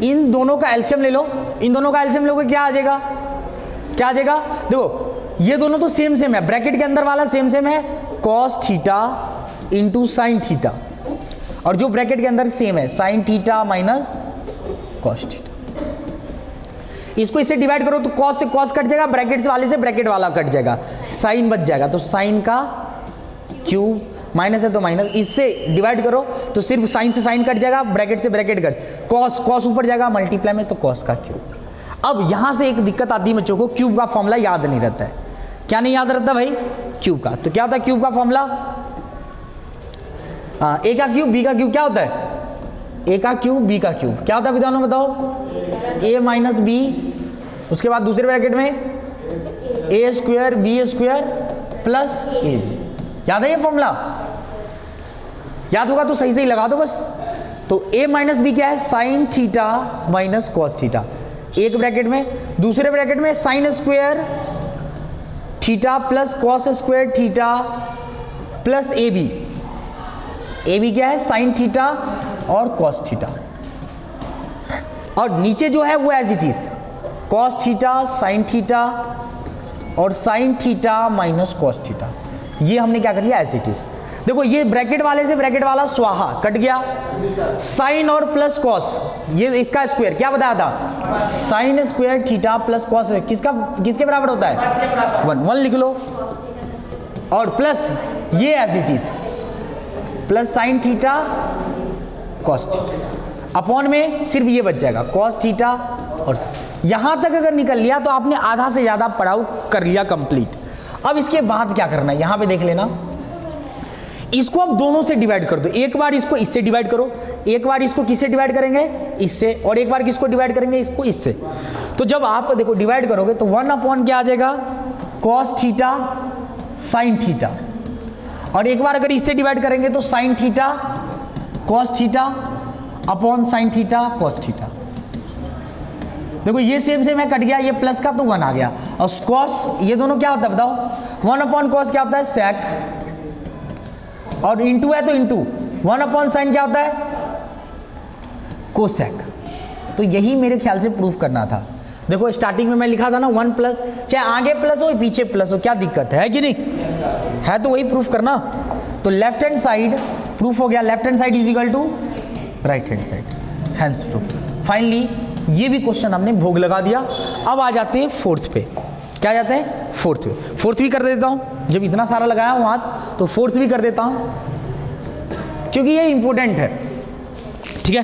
इन दोनों का एलसीएम ले लो, इन दोनों का एलसीएम लोगे क्या आ जाएगा, क्या आ जाएगा, देखो ये दोनों तो सेम सेम है, ब्रैकेट के अंदर वाला सेम सेम है, cos theta into sine theta, और जो ब्रैकेट के अंदर सेम है sine theta minus cos theta. इसको इससे डिवाइड करो तो कॉस से कॉस कट जाएगा, ब्रैकेट वाले से ब्रैकेट वाला कट जाएगा, साइन बच जाएगा, तो साइन का क्यूब, माइनस है तो माइनस, इससे डिवाइड करो तो सिर्फ साइन से साइन कट जाएगा, ब्रैकेट से ब्रैकेट कट, कॉस कॉस ऊपर जाएगा, मल्टीप्लाई में तो कॉस का क्यूब। अब यहां से एक दिक्कत आती है बच्चों को, क्यूब का फॉर्मूला याद नहीं रहता है। क्या नहीं याद रहता भाई? क्यूब का। तो क्या होता है क्यूब का फॉर्मूला? ए का क्यूब बी का क्यूब क्या होता है? ए का क्यूब बी का क्यूब क्या होता है विद्यार्थी बताओ? ए माइनस बी, उसके बाद दूसरे ब्रैकेट में A square B square plus A B. याद है ये फॉर्मूला? याद होगा तो सही सही लगा दो बस। तो ए माइनस बी क्या है? Sine theta minus cos theta, एक ब्रैकेट में, दूसरे ब्रैकेट में sine square theta plus cos square theta plus A B. A B क्या है? साइन थीटा और कॉस थीटा, और नीचे जो है वो as it is cos theta sine theta और sine theta minus cos theta. ये हमने क्या कर लिया? As it is. देखो ये ब्रैकेट वाले से ब्रैकेट वाला स्वाहा कट गया, साइन और प्लस कॉस, ये इसका स्क्वायर क्या बताया था? Sign square theta plus cos, किसका किसके बराबर होता है? 1 लिख लो, और प्लस ये as it is plus sine theta cos theta, upon में सिर्फ ये बच जाएगा कॉस थीटा। और यहां तक अगर निकल लिया तो आपने आधा से ज्यादा पढ़ाऊ कर लिया कंप्लीट। अब इसके बाद क्या करना है, यहां पे देख लेना, इसको अब दोनों से डिवाइड कर दो। एक बार इसको इससे डिवाइड करो, एक बार इसको किससे डिवाइड करेंगे? इससे, और एक बार किसको डिवाइड करेंगे? इसको इससे। तो जब आप देखो डिवाइड करोगे तो 1 अपॉन क्या आ जाएगा? कॉस थीटा साइन थीटा, और एक बार अगर इससे डिवाइड करेंगे तो sign theta cos theta upon sine theta cos theta. देखो ये सेम सेम है, कट गया, ये प्लस का तो 1 आ गया, और कॉस ये दोनों क्या होता है बताओ? 1 अपॉन कॉस क्या होता है? सेक, और इंटू है तो इंटू, 1 अपॉन साइन क्या होता है? कोसेक। तो यही मेरे ख्याल से प्रूफ करना था। देखो स्टार्टिंग में मैं लिखा था ना 1 प्लस, चाहे आगे प्लस हो पीछे प्लस हो, क्या दिक्कत है कि नहीं? है तो वही प्रूफ करना। तो लेफ्ट हैंड साइड प्रूफ हो गया, left hand side is equal to right hand side, hence proof. Finally ये भी क्वेश्चन हमने भोग लगा दिया। अब आ जाते हैं फोर्थ पे। क्या जाते हैं? फोर्थ पे। फोर्थ भी कर देता हूं, जब इतना सारा लगाया हूं हाथ तो फोर्थ भी कर देता हूं, क्योंकि ये इंपॉर्टेंट है। ठीक है,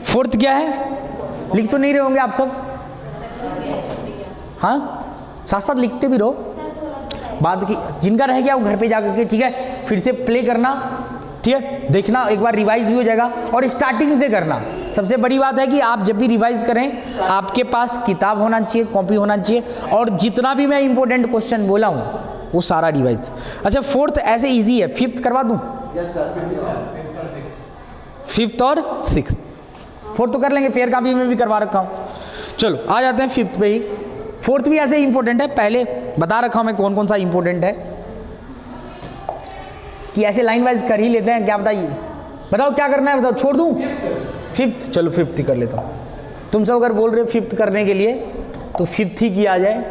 फोर्थ क्या है? लिख तो नहीं रहे होंगे आप सब? हाँ, साथ साथ लिखते भी रहो। बाद की जिनका रह गया वो घर पे जाकर के, ठीक है, फिर से प्ले करना, ठीक है, देखना, एक बार रिवाइज भी हो जाएगा, और स्टार्टिंग से करना। सबसे बड़ी बात है कि आप जब भी रिवाइज करें आपके पास किताब होना चाहिए, कॉपी होना चाहिए, और जितना भी मैं इंपॉर्टेंट क्वेश्चन बोला हूं वो सारा रिवाइज। अच्छा फोर्थ ऐसे इजी है, फिफ्थ करवा दूं? फिफ्थ और सिक्स्थ, फोर्थ तो कर लेंगे, फेयर कॉपी में भी करवा रखा हूं। चलो आ जाते हैं फिफ्थ पे ही। फोर्थ भी ऐसे इंपॉर्टेंट है, पहले बता रखा हूं मैं कौन कौन सा इंपॉर्टेंट है, कि ऐसे लाइन वाइज कर ही लेते हैं। क्या बताइए, बताओ क्या करना है, बताओ, छोड़ दूं? फिफ्थ, चलो फिफ्थ ही कर लेता हूं। तुम सब अगर बोल रहे हो फिफ्थ करने के लिए तो फिफ्थ ही किया जाए।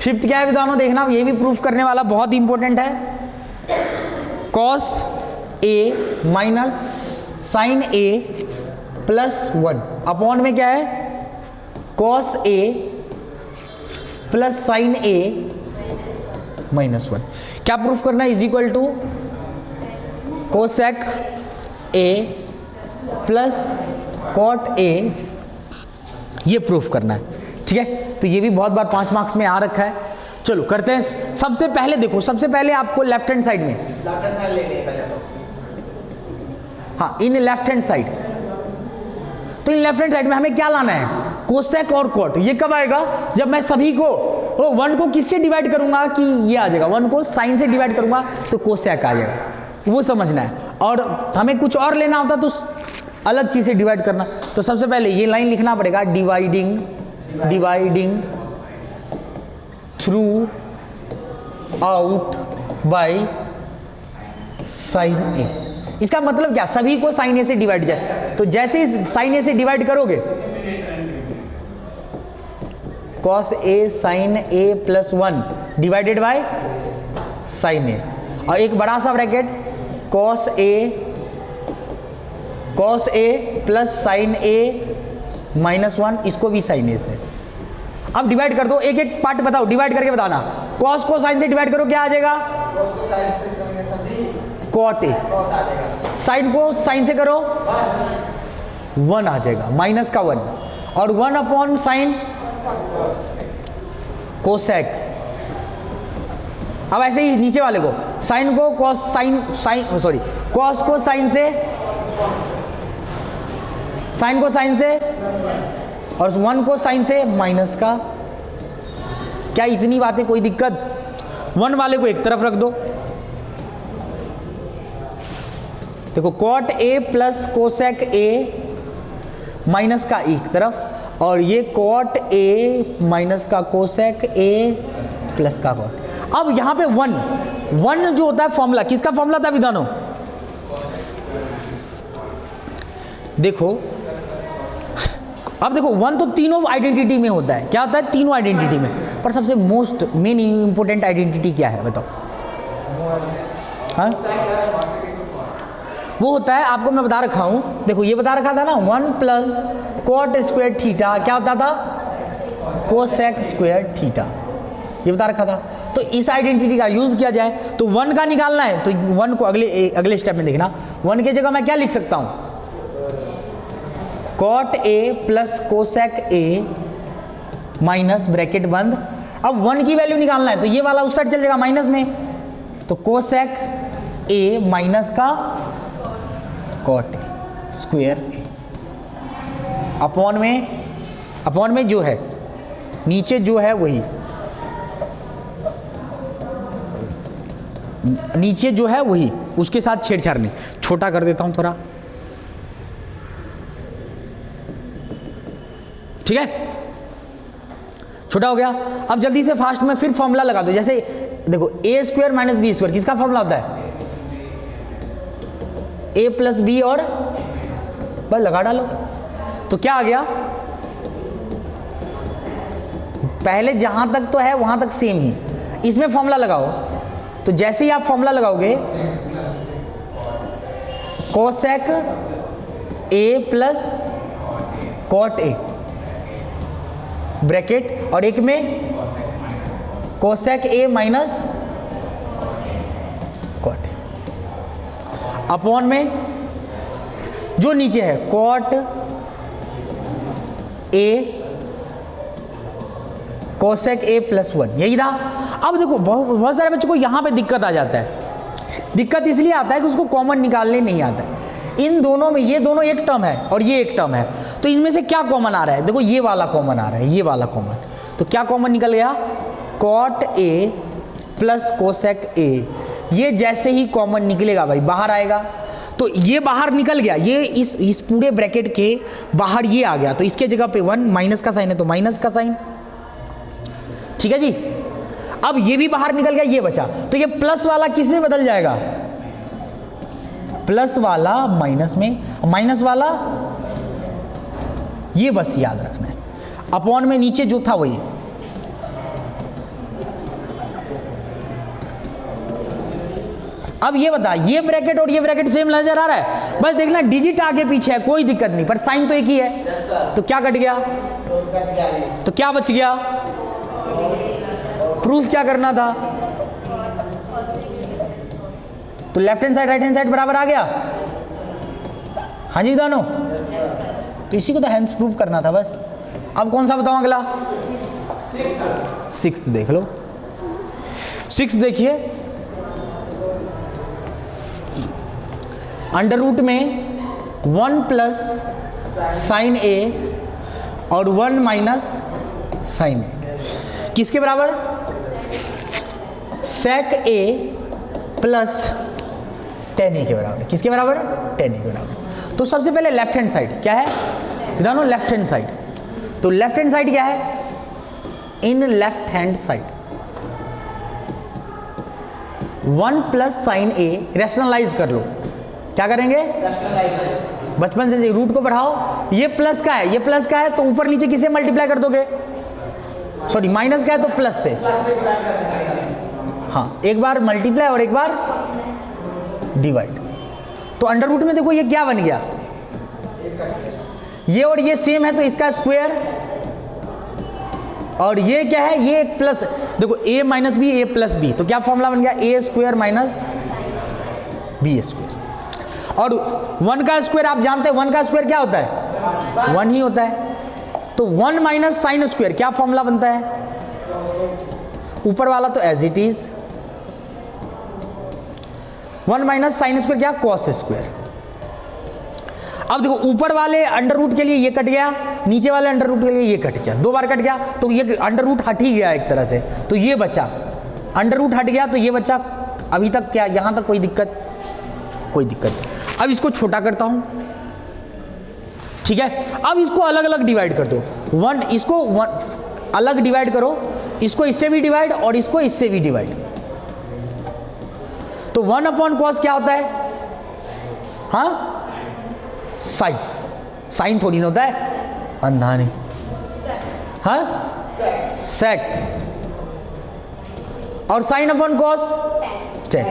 फिफ्थ क्या है विद्वानों, देखना, ये भी प्रूफ करने वाला बहुत इंपॉर्टेंट है। Cos A minus sine A plus 1 upon में क्या है? Cos A plus sine A minus 1। क्या प्रूफ करना है? Is equal to cosec A plus cot A, ये प्रूफ करना है। ठीक है, तो ये भी बहुत बार 5 मार्क्स में आ रखा है। चलो करते हैं। सबसे पहले देखो, सबसे पहले आपको लेफ्ट हैंड साइड में, हाँ, इन लेफ्ट हैंड साइड, तो इन लेफ्ट हैंड साइड में हमें क्या लाना है? कोसेक और कॉट। ये कब आएगा? जब मैं सभी को 1 को किससे डिवाइड करूंगा कि ये आ जाएगा, 1 को साइन से डिवाइड करूंगा तो कोसेक आ जाएगा, वो समझना है। और हमें कुछ और लेना होता तो अलग चीज से डिवाइड करना। तो सबसे पहले ये लाइन लिखना पड़ेगा, dividing throughout by sine A. इसका मतलब क्या? सभी को साइन ए से डिवाइड जाए, तो जैसे ही साइन ए से डिवाइड करोगे, cos A sine A plus 1 divided by sine A, और एक बड़ा सा bracket cos A plus sine A -1, इसको भी साइन ए से। अब डिवाइड कर दो, एक एक पार्ट बताओ, डिवाइड करके बताना। कॉस को साइन से डिवाइड करो, क्या आ जाएगा? Cot A. साइन को साइन से करो, 1 आ जाएगा, -1, और 1 अपॉन साइन कोसेक। अब ऐसे ही नीचे वाले को, साइन को कॉस कॉस को साइन से, साइन को साइन से, और 1 को साइन से माइनस का। क्या इतनी बातें, कोई दिक्कत? 1 वाले को एक तरफ रख दो, देखो cot A plus cosec A minus का एक तरफ, और ये कॉट ए माइनस का कोसेक ए प्लस का कॉट। अब यहां पे 1 जो होता है फॉर्मूला, किसका फॉर्मूला था विधानो? देखो अब देखो 1 तो तीनों आइडेंटिटी में होता है। क्या होता है? तीनों आइडेंटिटी में। पर सबसे मोस्ट मेन इंपॉर्टेंट आइडेंटिटी क्या है बताओ? हाँ, वो होता है, आपको मैं बता रखा हूं, देखो ये बता रखा था ना, 1 प्लस कॉट स्क्वायर थीटा क्या होता था? कोसेक स्क्वायर थीटा, ये बता रखा था। तो इस आइडेंटिटी का यूज किया जाए तो 1 का निकालना है, तो 1 को अगले स्टेप में देखना। 1 की जगह मैं क्या लिख सकता हूं? Cot A plus cosec A minus bracket बंद। अब 1 की वैल्यू निकालना है तो ये वाला उस साइड चल जाएगा माइनस में, तो कोसेक ए माइनस का cot A square A, upon में जो है नीचे जो है वही, नीचे जो है वही, उसके साथ छेड़छाड़ नहीं। छोटा कर देता हूं थोड़ा, ठीक है, छोटा हो गया। अब जल्दी से फास्ट में फिर फॉर्मूला लगा दो। जैसे देखो ए स्क्वायर माइनस बी स्क्वायर किसका फॉर्मूला होता है? ए प्लस बी, और बस लगा डालो तो क्या आ गया? पहले जहां तक तो है वहां तक सेम ही, इसमें फॉर्मूला लगाओ। तो जैसे ही आप फॉर्मूला लगाओगे, cosec A plus cot A bracket, और एक में cosec A minus cot A, upon में जो नीचे है cot A cosec A plus 1, यही था। अब देखो बहुत सारे बच्चों को यहां पे दिक्कत आ जाता है। दिक्कत इसलिए आता है कि उसको कॉमन निकालने नहीं आता है। इन दोनों में, ये दोनों एक टर्म है और ये एक टर्म है, तो इनमें से क्या कॉमन आ रहा है? देखो ये वाला कॉमन आ रहा है, ये वाला कॉमन, तो क्या कॉमन निकल गया? Cot A plus cosec A. ये जैसे ही कॉमन निकलेगा भाई बाहर आएगा, तो ये बाहर निकल गया, ये इस पूरे ब्रैकेट के बाहर ये आ गया, तो इसके जगह पे 1 माइनस का साइन है तो माइनस का साइन, ठीक है जी। अब ये भी बाहर निकल गया, ये बचा, तो ये प्लस वाला किस में बदल जाएगा? प्लस वाला माइनस में, माइनस वाला ये बस याद रखना है, अपॉन में नीचे जो था वही। अब ये बता, ये ब्रैकेट और ये ब्रैकेट सेम नजर आ रहा है? बस देखना डिजिट आगे पीछे है, कोई दिक्कत नहीं, पर साइन तो एक ही है, तो क्या कट गया? तो क्या बच गया? प्रूफ क्या करना था? तो left hand side right hand side बराबर आ गया। हाँ जी दोनों, तो इसी को तो हैंड्स प्रूफ करना था बस। अब कौन सा बताऊं अगला? 6th देख लो। 6 देखिए, अंडर रूट में 1 प्लस साइन ए और 1 माइनस साइन ए किसके बराबर? सेक ए प्लस टेन ए के बराबर। किसके बराबर? टेन ए के बराबर। तो सबसे पहले लेफ्ट हैंड साइड क्या है? दोनों लेफ्ट हैंड साइड। तो लेफ्ट हैंड साइड क्या है? In left hand side 1 plus sine A rationalise कर लो। क्या करेंगे? बचपन से रूट को बढ़ाओ, ये प्लस का है, ये प्लस का है, तो ऊपर नीचे किसे मल्टीप्लाई कर दोगे? सॉरी माइनस का है तो प्लस से। हाँ, एक बार मल्टीप्लाई और एक बार डिवाइड। तो अंडर रूट में देखो ये क्या बन गया? ये और ये सेम है तो इसका स्क्वायर, और ये क्या है, ये प्लस, देखो a minus B A plus B, तो क्या फॉर्मूला बन गया, A square minus B square. और 1 का स्क्वायर आप जानते हैं, 1 का स्क्वायर क्या होता है, 1 ही होता है। तो 1 माइनस साइन स्क्वायर क्या फॉर्मूला बनता है, ऊपर वाला तो as it is, 1 minus sine square क्या, कॉस स्क्वायर। अब देखो ऊपर वाले अंडर रूट के लिए ये कट गया, नीचे वाले अंडर रूट के लिए ये कट गया, 2 बार कट गया, तो ये अंडर रूट हट ही गया एक तरह से, तो ये बचा, अंडर रूट हट गया तो ये बचा। अभी तक क्या, यहां तक कोई दिक्कत, कोई दिक्कत। अब इसको छोटा करता हूं, ठीक है। अब इसको अलग अलग डिवाइड कर दो, 1 इसको 1 अलग डिवाइड करो, इसको इससे भी डिवाइड और इसको इससे भी डिवाइड। तो 1 अपॉन कॉस क्या होता है, हाँ साइन, साइन थोड़ी ना होता है, अंधा नहीं, हाँ सेक, और साइन अपॉन कॉस टेन।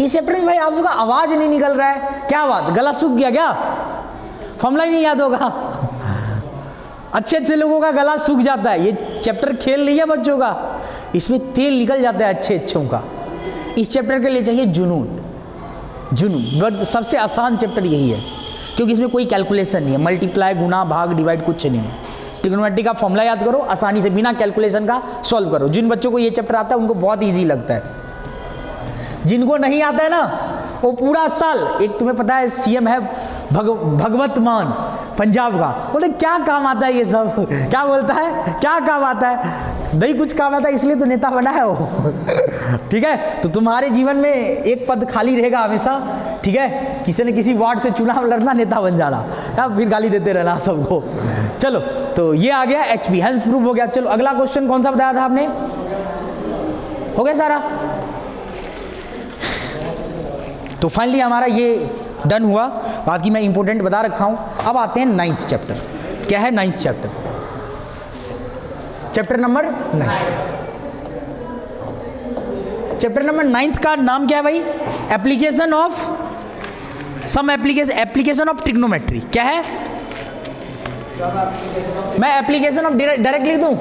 इस चैप्टर में भाई आप लोगों का आवाज नहीं निकल रहा है, क्या बात, गला सूख गया क्या, फॉर्मूला ही नहीं याद होगा। अच्छे अच्छे लोगों का गला सूख जाता है, ये चैप्टर खेल नहीं है बच्चों का, इसमें तेल निकल जाता है अच्छे अच्छों का। इस चैप्टर के लिए चाहिए जुनून, जुनून। सबसे आसान चैप्टर यही है क्योंकि इसमें कोई कैलकुलेशन नहीं है, मल्टीप्लाई, गुना, भाग, डिवाइड कुछ नहीं है। ट्रिग्नोमेट्री का फॉर्मूला याद करो, आसानी से बिना कैलकुलेशन का सॉल्व करो। जिन बच्चों को ये चैप्टर आता है उनको बहुत इजी लगता है, जिनको नहीं आता है ना वो पूरा साल, एक तुम्हें पता है सीएम है भगवत मान पंजाब का, बोले क्या काम आता है ये सब, क्या बोलता है, क्या काम आता है, नहीं कुछ काम आता है इसलिए तो नेता बना है वो। ठीक है, तो तुम्हारे जीवन में एक पद खाली रहेगा हमेशा, ठीक है, किसी न किसी वार्ड से चुनाव लड़ना, नेता बन जाना, या फिर गाली देते रहना सबको। चलो, तो ये आ गया एचपी, हेंस प्रूफ हो गया। चलो अगला क्वेश्चन कौन सा बताया था आपने, हो गया सारा। तो फाइनली हमारा ये डन हुआ, बाकी मैं इंपॉर्टेंट बता रखा हूं। अब आते हैं 9th चैप्टर। क्या है 9th chapter, chapter number 9। Chapter number 9 का नाम क्या है भाई, application of some application of trigonometry. क्या है, मैं एप्लीकेशन ऑफ डायरेक्ट लिख दूं,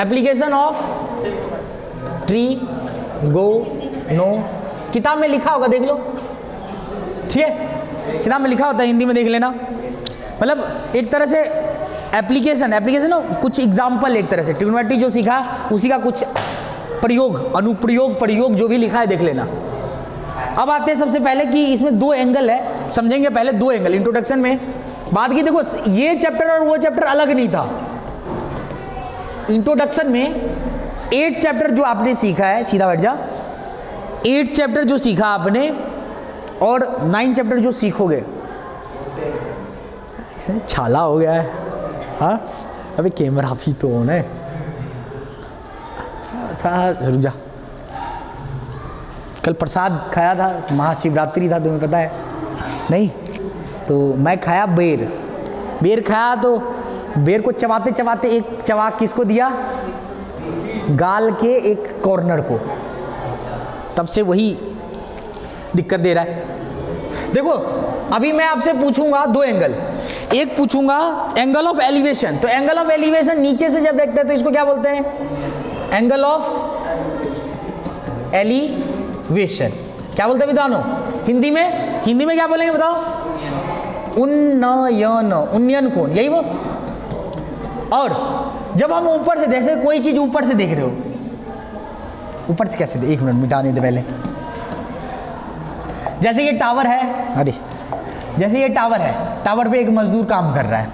एप्लीकेशन ऑफ ट्रिगोनो, किताब में लिखा होगा देख लो, ठीक है, किताब में लिखा होता है, हिंदी में देख लेना। मतलब एक तरह से एप्लीकेशन कुछ एग्जाम्पल, एक तरह से ट्रिग्नोमेट्री जो सीखा उसी का कुछ प्रयोग, अनुप्रयोग, प्रयोग जो भी लिखा है देख लेना। अब आते हैं सबसे पहले कि इसमें 2 एंगल है, समझेंगे पहले 2 एंगल। इंट्रोडक्शन में बात की, देखो ये चैप्टर और वो चैप्टर अलग नहीं था। इंट्रोडक्शन में 8 चैप्टर जो आपने सीखा है, सीधा बैठ जा, 8 चैप्टर जो सीखा आपने और 9 चैप्टर जो सीखोगे, इसमें छाला हो गया है, हाँ अबे कैमरा भी तो ऑन है, अच्छा रुक जा। कल प्रसाद खाया था, महाशिवरात्रि था, तुम्हें पता है नहीं, तो मैं खाया बेर खाया, तो बेर को चबाते चबाते एक चबाक किसको दिया, गाल के एक कॉर्नर को, तब से वही दिक्कत दे रहा है। देखो अभी मैं आपसे पूछूंगा 2 एंगल, एक पूछूंगा एंगल ऑफ एलिवेशन, तो एंगल ऑफ एलिवेशन नीचे से जब देखते हैं तो इसको क्या बोलते हैं, एंगल ऑफ एलिवेशन। क्या बोलते हैं विद्वानों, हिंदी में क्या बोलेंगे बताओ, उन्नयन, उन्नयन कोण, यही वो। और जब हम ऊपर से, जैसे कोई चीज ऊपर से देख रहे हो, ऊपर से कैसे, एक मिनट मिटाने दे पहले, जैसे ये टावर है, अरे जैसे ये टावर है, टावर पे एक मजदूर काम कर रहा है,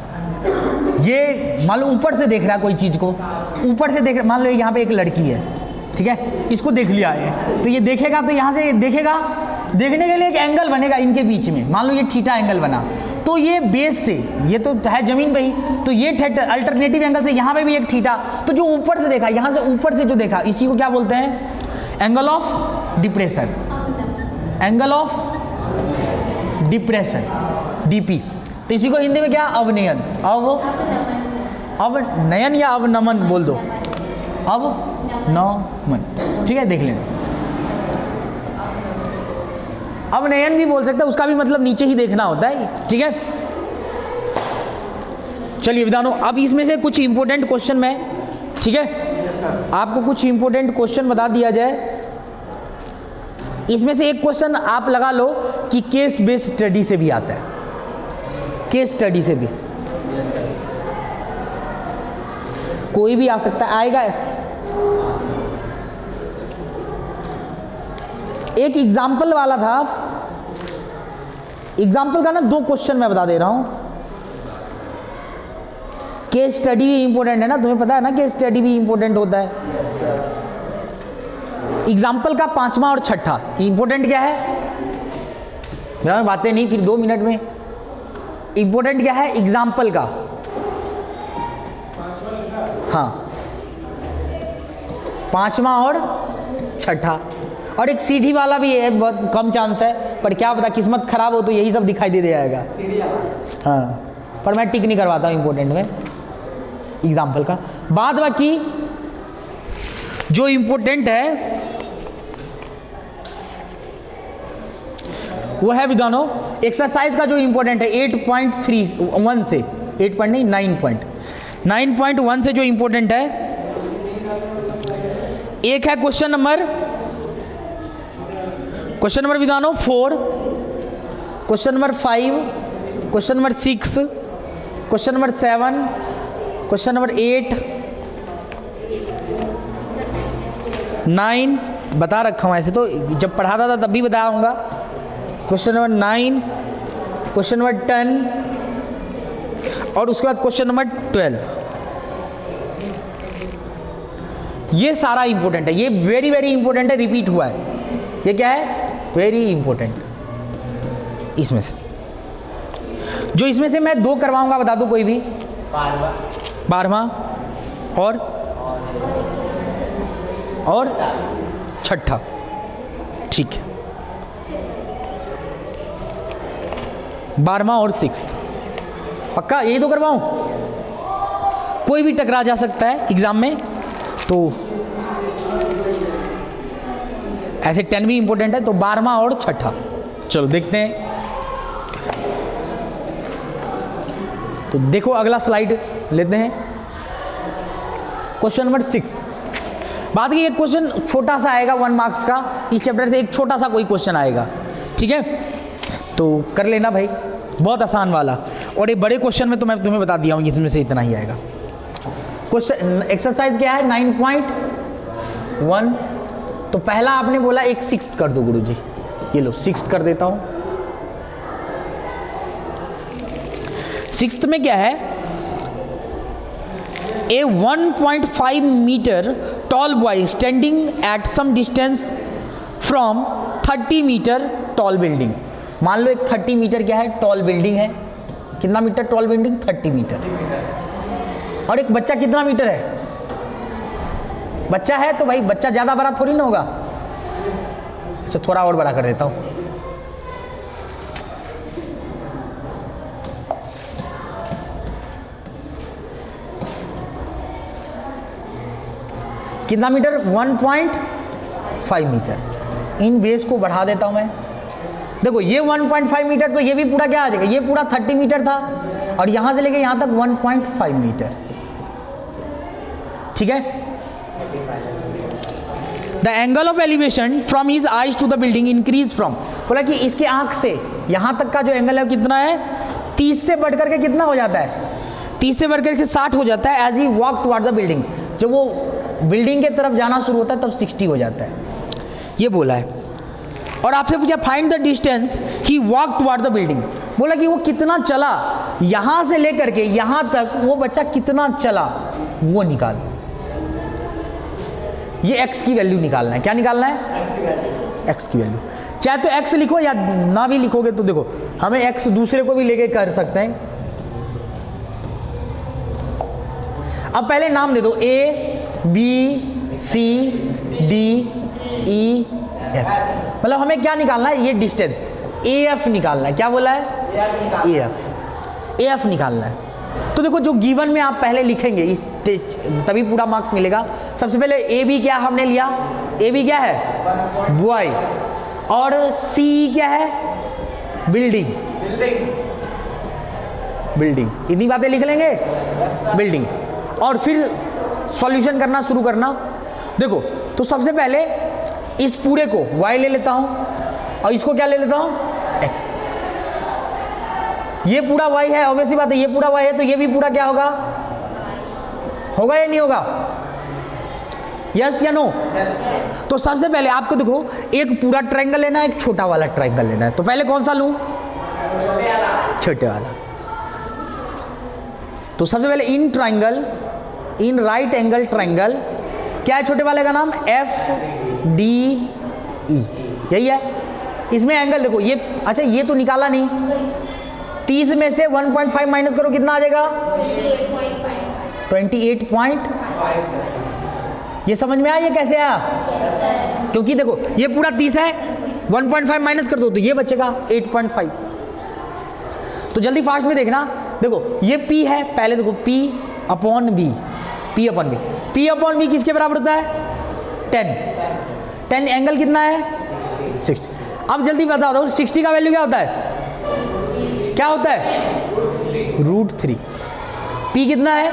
ये मान लो ऊपर से देख रहा है कोई चीज को, ऊपर से देख, मान लो यहाँ पे एक लड़की है, ठीक है, इसको देख लिया है, तो ये देखेगा, तो यहाँ से देखेगा, देखने के लिए एक एंगल बनेगा इनके बीच में, मान लो ये थीटा एंगल बना, तो ये बेस से, ये तो है जमीन पे ही, तो ये अल्टरनेटिव एंगल से यहाँ पे भी एक थीटा, तो जो ऊपर से देखा, यहाँ से ऊपर से जो देखा, इसी को क्या बोलते हैं, angle of depression, angle of depression, DP. तो इसी को हिंदी में क्या, अवनयन, अवनयन या अवनमन बोल दो, अवनमन, ठीक है, देख लेना। अवनयन भी बोल सकते हैं, उसका भी मतलब नीचे ही देखना होता है, ठीक है। चलिए विद्वानों, अब इसमें से कुछ इंपॉर्टेंट क्वेश्चन में, ठीक है, आपको कुछ इंपॉर्टेंट क्वेश्चन बता दिया जाए। इसमें से एक क्वेश्चन आप लगा लो कि केस बेस्ड स्टडी से भी आता है, केस स्टडी से भी कोई भी आ सकता है, आएगा। एक एग्जाम्पल वाला था, एग्जाम्पल का ना 2 क्वेश्चन मैं बता दे रहा हूं। केस स्टडी भी इंपॉर्टेंट है ना, तुम्हें पता है ना, केस स्टडी भी इंपॉर्टेंट होता है। एग्जाम्पल का 5वां और 6ठा इंपॉर्टेंट क्या है, बातें नहीं फिर 2 मिनट में। इंपॉर्टेंट क्या है एग्जाम्पल का, हाँ 5वां और 6ठा, और एक सीढ़ी वाला भी है, बहुत कम चांस है, पर क्या पता किस्मत खराब हो तो यही सब दिखाई दे जाएगा। हाँ, पर मैं टिक नहीं करवाता हूँ इंपॉर्टेंट में एग्जाम्पल का। बाद बाकी जो इंपॉर्टेंट है वो है विद्वानों एक्सरसाइज का जो इंपॉर्टेंट है 8.31 से 8 पॉइंट नहीं 9.1 से जो इंपॉर्टेंट है, एक है क्वेश्चन नंबर विद्वानों 4, question number 5, question number 6, question number 7, question number 8, 9 बता रखा हूं, ऐसे तो जब पढ़ाता था तब भी बताया होगा। क्वेश्चन नंबर 9, क्वेश्चन नंबर 10 और उसके बाद क्वेश्चन नंबर 12। ये सारा इंपॉर्टेंट है, ये वेरी वेरी इंपॉर्टेंट है, रिपीट हुआ है। ये क्या है, वेरी इंपॉर्टेंट। इसमें से जो इसमें से मैं 2 करवाऊंगा, बता दो कोई भी। 12वां और 6ठा, ठीक है। 12वां और 6th पक्का यही 2 करवाऊं, कोई भी टकरा जा सकता है एग्जाम में, तो ऐसे 10 भी इंपॉर्टेंट है, तो 12वां और 6ठा। चलो देखते हैं। तो देखो अगला स्लाइड लेते हैं, क्वेश्चन नंबर 6। बात की एक क्वेश्चन छोटा सा आएगा 1 मार्क्स का, इस चैप्टर से एक छोटा सा कोई क्वेश्चन आएगा, ठीक है, तो कर लेना भाई, बहुत आसान वाला। और एक बड़े क्वेश्चन में तो मैं तुम्हें बता दिया हूँ इसमें से इतना ही आएगा। क्वेश्चन एक्सरसाइज क्या है 9.1। तो पहला आपने बोला एक 6th कर दो गुरुजी, ये लो 6th कर देता हूं। 6th में क्या है, a 1.5 metre tall boy standing at some distance from 30 metre tall building. मान लो एक 30 मीटर क्या है, टॉल बिल्डिंग है। कितना मीटर टॉल बिल्डिंग, 30 मीटर। और एक बच्चा कितना मीटर है, बच्चा है, तो भाई बच्चा ज्यादा बड़ा थोड़ी ना होगा। अच्छा थोड़ा और बड़ा कर देता हूं, कितना मीटर, 1.5 मीटर। इन बेस को बढ़ा देता हूं मैं। देखो ये 1.5 मीटर, तो ये भी पूरा क्या आ जाएगा, ये पूरा 30 मीटर था, और यहां से लेके यहां तक 1.5 मीटर, ठीक है। The angle of elevation from his eyes to the building increase from, बोला कि इसके आंख से यहां तक का जो एंगल है कितना है, 30 से बढ़कर के कितना हो जाता है, 30 से बढ़कर के 60 हो जाता है। As he walk toward the building, जब वो बिल्डिंग के तरफ जाना शुरू होता है तब 60 हो जाता है, ये बोला है। और आपसे पूछा find the distance he walk toward the building, बोला कि वो कितना चला, यहां से लेकर के यहां तक वो बच्चा कितना चला वो निकाल। ये x की वैल्यू निकालना है, क्या निकालना है, x की वैल्यू। चाहे तो x लिखो या ना भी लिखोगे तो देखो हमें x दूसरे को भी लेके कर सकते हैं। अब पहले नाम दे दो A B C D E F, मतलब हमें क्या निकालना है, ये डिस्टेंस AF निकालना है। क्या बोला है, AF निकालना है। तो देखो जो गिवन में आप पहले लिखेंगे इस तभी पूरा मार्क्स मिलेगा। सबसे पहले AB क्या हमने लिया, AB क्या है बॉय, और C क्या है बिल्डिंग, बिल्डिंग, इतनी बातें लिख लेंगे, बिल्डिंग। और फिर सॉल्यूशन करना शुरू करना। देखो तो सबसे पहले इस पूरे को y ले लेता हूं और इसको क्या ले लेता हूं, x। ये पूरा y है, ऑब्वियसली बात है, ये पूरा y है, तो ये भी पूरा क्या होगा, होगा या नहीं होगा, यस या नो। तो सबसे पहले आपको देखो एक पूरा ट्रायंगल लेना है, एक छोटा वाला ट्रायंगल लेना है। तो पहले कौन सा लूं, छोटे वाला। तो सबसे पहले in triangle, in right angle triangle, क्या है छोटे वाले का नाम, FDE, यही है। इसमें एंगल देखो ये, अच्छा ये तो निकाला नहीं, 30 में से 1.5 माइनस करो, कितना आ जाएगा, 28.5। ये समझ में आया ये कैसे आया, क्योंकि देखो ये पूरा 30 है, 1.5 माइनस कर दो तो ये बचेगा 8.5। तो जल्दी फास्ट में देखना, देखो ये P है, पहले देखो P upon B, P upon B, P upon B किसके बराबर होता है, 10 एंगल कितना है, 60। अब जल्दी बता दो 60 का वैल्यू क्या होता है, क्या होता है, √3। P कितना है,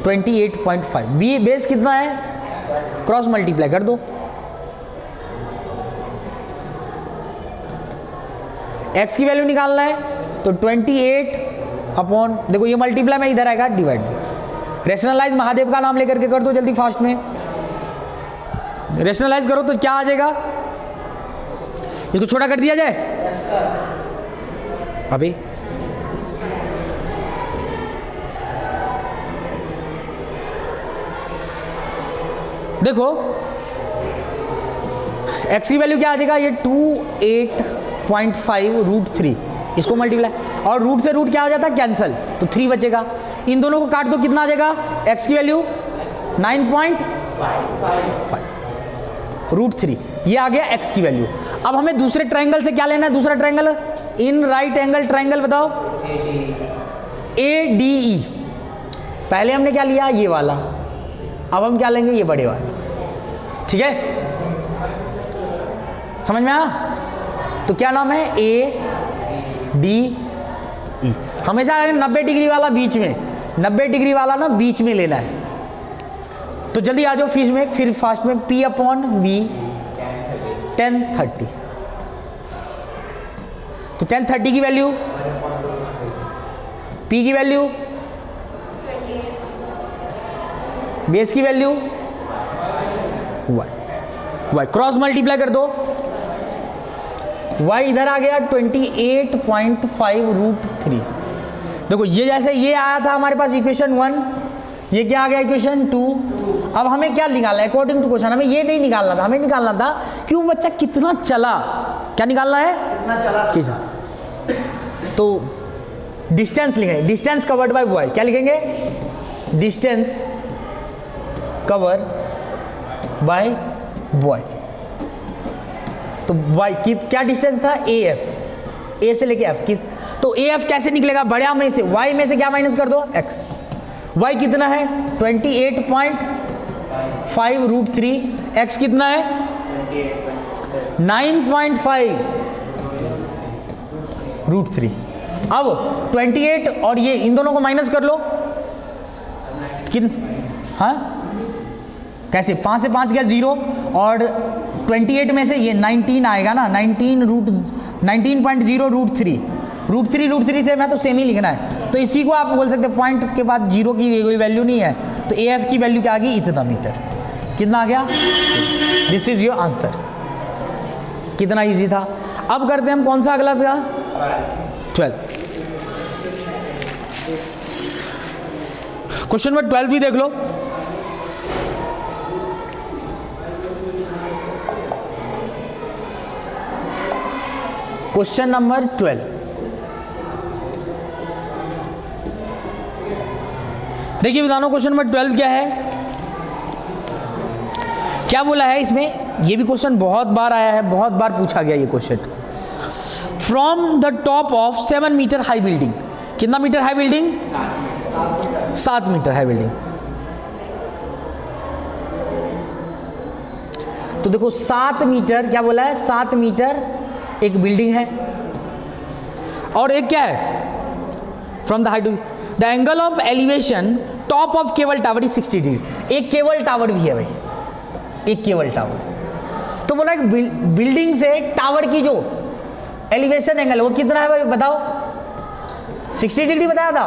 28.5। B बेस कितना है, क्रॉस मल्टीप्लाई कर दो, x की वैल्यू निकालना है तो 28 अपॉन, देखो ये मल्टीप्लाई में इधर आएगा डिवाइड में। रेशनलाइज महादेव का नाम लेकर के कर दो जल्दी फास्ट में, रेशनलाइज करो तो क्या आ जाएगा, इसको छोटा कर दिया जाए अभी, देखो x की वैल्यू क्या आ जाएगा, ये 28.5 √3, इसको मल्टीप्लाई, और रूट से रूट क्या हो जाता है, कैंसल, तो 3 बचेगा। इन दोनों को काट दो, कितना आ जाएगा, x की वैल्यू 9.5 √3, ये आ गया x की वैल्यू। अब हमें दूसरे ट्रायंगल से क्या लेना है, दूसरा triangle in right angle triangle बताओ, ADE। पहले हमने क्या लिया, ये वाला, अब हम क्या लेंगे, ये बड़े वाला, ठीक है, समझ में आया। तो क्या नाम है, ADE। हमेशा 90 डिग्री वाला बीच में, 90 डिग्री वाला ना बीच में लेना है। तो जल्दी आ जाओ फिर फास्ट में, P अपॉन B 1030। तो 1030 की वैल्यू, P की वैल्यू, बेस की वैल्यू y क्रॉस मल्टीप्लाई कर दो, y इधर आ गया 28.5 √3। देखो ये जैसे ये आया था हमारे पास इक्वेशन 1, ये क्या आ गया इक्वेशन 2। अब हमें क्या निकालना है, अकॉर्डिंग टू क्वेश्चन हमें ये नहीं निकालना था, हमें निकालना था कि वो बच्चा कितना चला, क्या निकालना है, कितना चला। तो डिस्टेंस लिखेंगे, डिस्टेंस कवर्ड बाय बॉय, क्या लिखेंगे, डिस्टेंस कवर बाय बॉय। तो y की क्या डिस्टेंस था, AF, A से लेके F किस, तो AF कैसे निकलेगा, बड़ा में से, y में से क्या माइनस कर दो, x। y कितना है 28.5 √3, x कितना है 9.5 √3। अब 28 और ये इन दोनों को माइनस कर लो, हाँ कैसे, 5 से 5 गया 0, और 28 में से ये 19 आएगा ना, 19.0 √3 से मैं तो सेम ही लिखना है, तो इसी को आप बोल सकते हैं पॉइंट के बाद 0 की कोई वैल्यू नहीं है, तो AF की वैल्यू क्या आ गई, इतना मीटर। कितना आ गया, दिस इज योर आंसर। कितना इजी था। अब करते हैं हम कौन सा अगला था, 12। क्वेश्चन नंबर 12 भी देख लो। क्वेश्चन नंबर 12, देखिए बताना क्वेश्चन नंबर 12 क्या है, क्या बोला है इसमें। ये भी क्वेश्चन बहुत बार आया है, बहुत बार पूछा गया ये question. From the top of 7 metre high building, कितना metre high building, 7 metre high building. तो देखो 7 मीटर, क्या बोला है, 7 मीटर एक बिल्डिंग है, और एक क्या है, from the height the angle of elevation top of cable tower is 60 degree. एक केबल टावर भी है भाई, एक केबल टावर। तो बोला बिल्डिंग से टावर की जो एलिवेशन एंगल वो कितना है भाई बताओ? 60 डिग्री बताया था,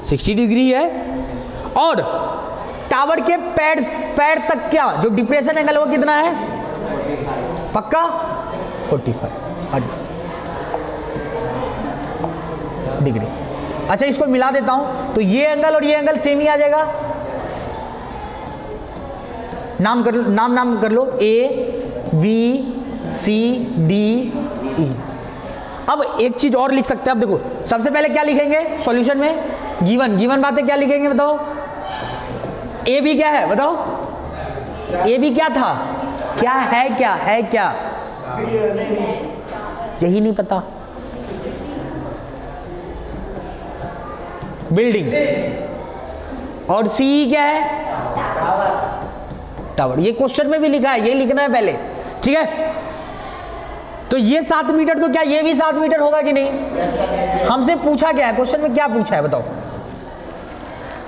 60 डिग्री है। और टावर के पैर तक क्या जो डिप्रेशन एंगल वो कितना है? पक्का 45 डिग्री। अच्छा इसको मिला देता हूं तो ये एंगल और ये एंगल सेम ही आ जाएगा। नाम कर लो A B C D E। अब एक चीज और लिख सकते हैं। अब देखो सबसे पहले क्या लिखेंगे सॉल्यूशन में? गिवन बातें क्या लिखेंगे बताओ? ए बी क्या है बताओ? ए बी क्या था? क्या है? क्या है? क्या यही नहीं पता? बिल्डिंग। और सी क्या है? टावर। ये क्वेश्चन में भी लिखा है, ये लिखना है पहले, ठीक है? तो ये 7 मीटर तो क्या ये भी 7 मीटर होगा कि नहीं? हमसे पूछा क्या है क्वेश्चन में? क्या पूछा है बताओ?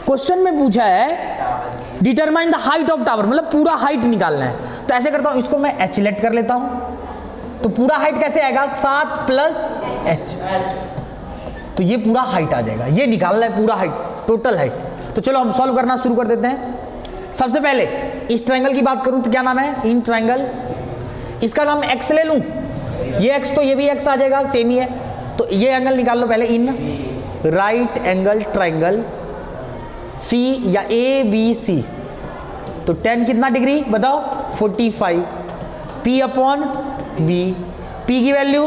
क्वेश्चन में पूछा है determine the height of tower, मतलब पूरा हाइट निकालना है। तो ऐसे करता हूं, इसको मैं h लेट कर लेता हूं। तो पूरा हाइट कैसे आएगा? 7 प्लस h। तो ये पूरा हाइट आ जाएगा। ये निकालना है पूरा हाइट, टोटल हाइट। तो चलो हम सॉल्व करना शुरू कर देते हैं। सबसे पहले इस ट्रायंगल की बात करूं तो क्या नाम है? In triangle. इसका नाम x ले लूं, ये x तो ये भी x आ जाएगा, सेम ही है। तो ये एंगल निकाल लो पहले। In right angle triangle C या ABC। तो 10 कितना डिग्री बताओ? 45। P upon B। P की वैल्यू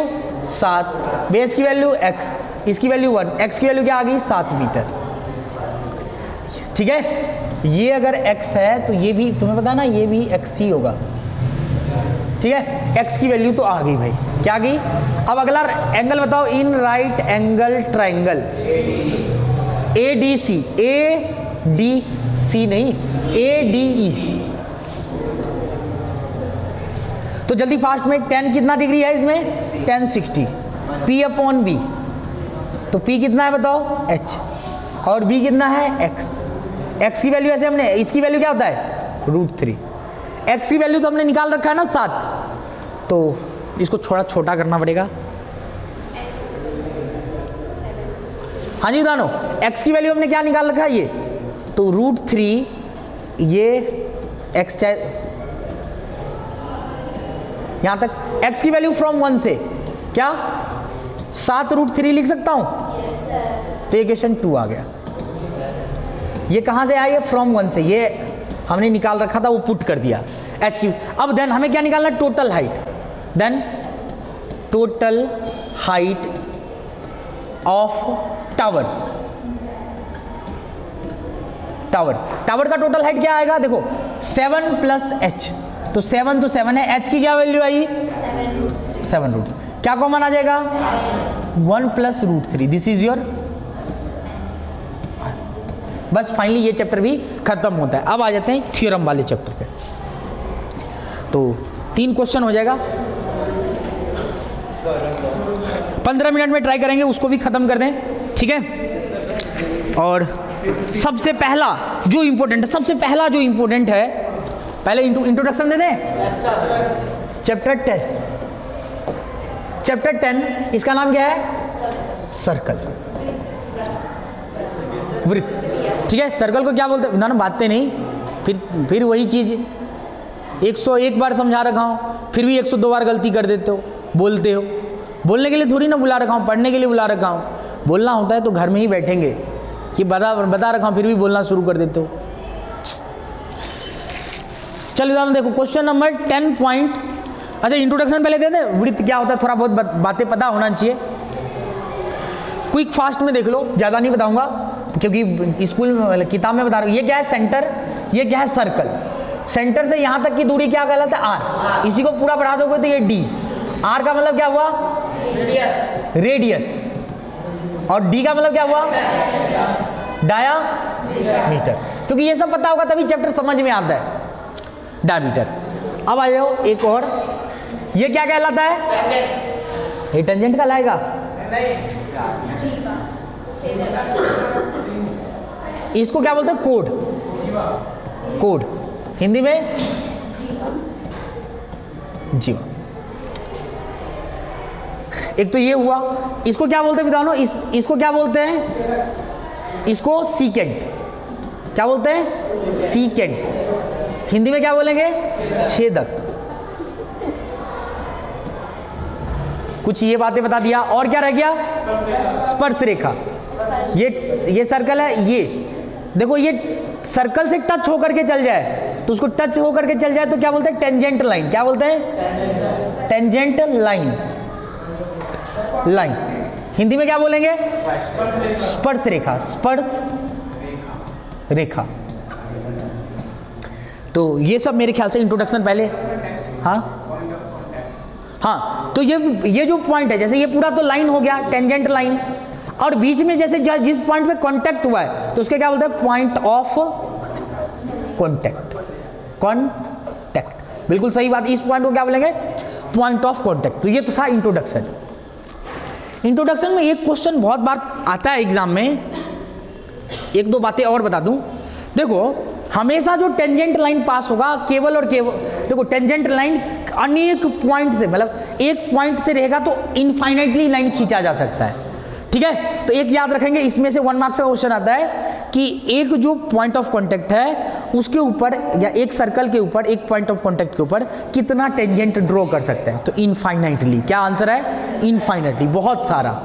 7, बेस की वैल्यू x, इसकी वैल्यू 1, x की वैल्यू क्या आ गई? 7 मीटर। ठीक है, ये अगर x है तो ये भी तुम्हें पता है ना, ये भी x ही होगा। ठीक है, x की वैल्यू तो आ गई भाई। क्या आ गई? अब अगला एंगल बताओ। In right angle triangle ADC, ADC नहीं ADE। तो जल्दी फास्ट में 10 कितना डिग्री है इसमें? 10 60। P upon B। तो P कितना है बताओ? H। और B कितना है? X। X की वैल्यू ऐसे हमने, इसकी वैल्यू क्या होता है? √3। X की वैल्यू तो हमने निकाल रखा है ना 7, तो इसको थोड़ा छोटा करना पड़ेगा। हाँ जी दानो, x की वैल्यू हमने क्या निकाल रखा है? ये तो √3, ये x यहां तक। x की वैल्यू फ्रॉम 1 से क्या 7√3 लिख सकता हूं? तो इक्वेशन 2 आ गया। ये कहां से आया? ये फ्रॉम 1 से, ये हमने निकाल रखा था वो पुट कर दिया h की। अब देन हमें क्या निकालना? Total height. Then total height of tower. Tower का टोटल हाइट क्या आएगा? देखो 7 प्लस h। तो 7 तो 7 है, h की क्या वैल्यू आई? 7 क्या कॉमन आ जाएगा? 1 प्लस √3। This is your. बस फाइनली ये चैप्टर भी खत्म होता है। अब आ जाते हैं थ्योरम वाले चैप्टर पे। तो 3 क्वेश्चन हो जाएगा, 15 मिनट में ट्राई करेंगे उसको भी खत्म कर दें, ठीक है? और सबसे पहला जो इंपॉर्टेंट है, पहले इंट्रोडक्शन दे दें। चैप्टर 10 इसका नाम क्या है? सर्कल, वृत्त। ठीक है, सर्कल को क्या बोलते हैं? ना बातें नहीं, फिर वही चीज 101 बार समझा रखा हूं, फिर भी 102 बार गलती कर देते हो, बोलते हो। बोलने के लिए थोड़ी ना बुला रखा हूं, पढ़ने के लिए बुला रखा हूं। बोलना होता है तो घर में ही बैठेंगे कि बता रखा हूं, फिर भी बोलना शुरू कर देते हो। चलिए देखो क्वेश्चन नंबर 10 पॉइंट। अच्छा इंट्रोडक्शन पहले दे दें, वृत्त क्या होता है थोड़ा बहुत बातें पता होना चाहिए। क्विक फास्ट में देख लो, ज़्यादा नहीं बताऊंगा क्योंकि स्कूल में किताब में बता रहा हूँ। ये क्या है? सेंटर। ये क्या है? सर्कल। सेंटर से यहाँ तक की दूरी क्या कहलाता है? R। इसी को पूरा बढ़ा दोगे तो ये D। R का मतलब क्या हुआ? रेडियस। और D का मतलब क्या हुआ? डायामीटर। क्योंकि ये सब पता होगा तभी चैप्टर समझ में आता है। डायमीटर। अब आ जाओ एक और, ये क्या कहलाता है? ये टेंजेंट का लाएगा? इसको क्या बोलते हैं? कोड। कोड हिंदी में जीवा। एक तो ये हुआ। इसको क्या बोलते हैं विद्वानों? इसको क्या बोलते हैं? इसको सीकेंट। क्या बोलते हैं? सीकेंट। हिंदी में क्या बोलेंगे? छेदक। कुछ ये बातें बता दिया। और क्या रह गया? स्पर्श रेखा। ये सर्कल है, ये देखो, ये सर्कल से टच होकर के चल जाए तो उसको टच होकर के चल जाए तो क्या बोलते हैं? Tangent line. क्या बोलते हैं? Tangent line. लाइन हिंदी में क्या बोलेंगे? स्पर्श रेखा। स्पर्श रेखा। तो ये सब मेरे ख्याल से इंट्रोडक्शन पहले। हाँ, तो ये जो पॉइंट है, जैसे ये पूरा तो लाइन हो गया, टेंजेंट लाइन, और बीच में जैसे जिस पॉइंट पे कांटेक्ट हुआ है तो उसके क्या बोलते हैं? Point of contact. कांटेक्ट, बिल्कुल सही बात। इस पॉइंट को क्या बोलेंगे? Point of contact. तो ये तो था इंट्रोडक्शन। इंट्रोडक्शन में एक क्वेश्चन बहुत बार आता है एग्जाम में। एक दो बातें और बता दूं। देखो, हमेशा जो टेंजेंट लाइन पास होगा केवल और केवल, देखो टेंजेंट लाइन अनेक पॉइंट से, मतलब एक पॉइंट से रहेगा तो इनफाइनाइटली लाइन खींचा जा सकता है। ठीक है, तो एक याद रखेंगे, इसमें से 1 मार्क्स का क्वेश्चन आता है कि एक जो पॉइंट ऑफ कांटेक्ट है उसके ऊपर, या एक सर्कल के ऊपर, एक पॉइंट ऑफ कांटेक्ट के ऊपर कितना टेंजेंट ड्रॉ कर सकते हैं? तो इनफाइनाइटली। क्या आंसर है? इनफाइनाइटली, बहुत सारा।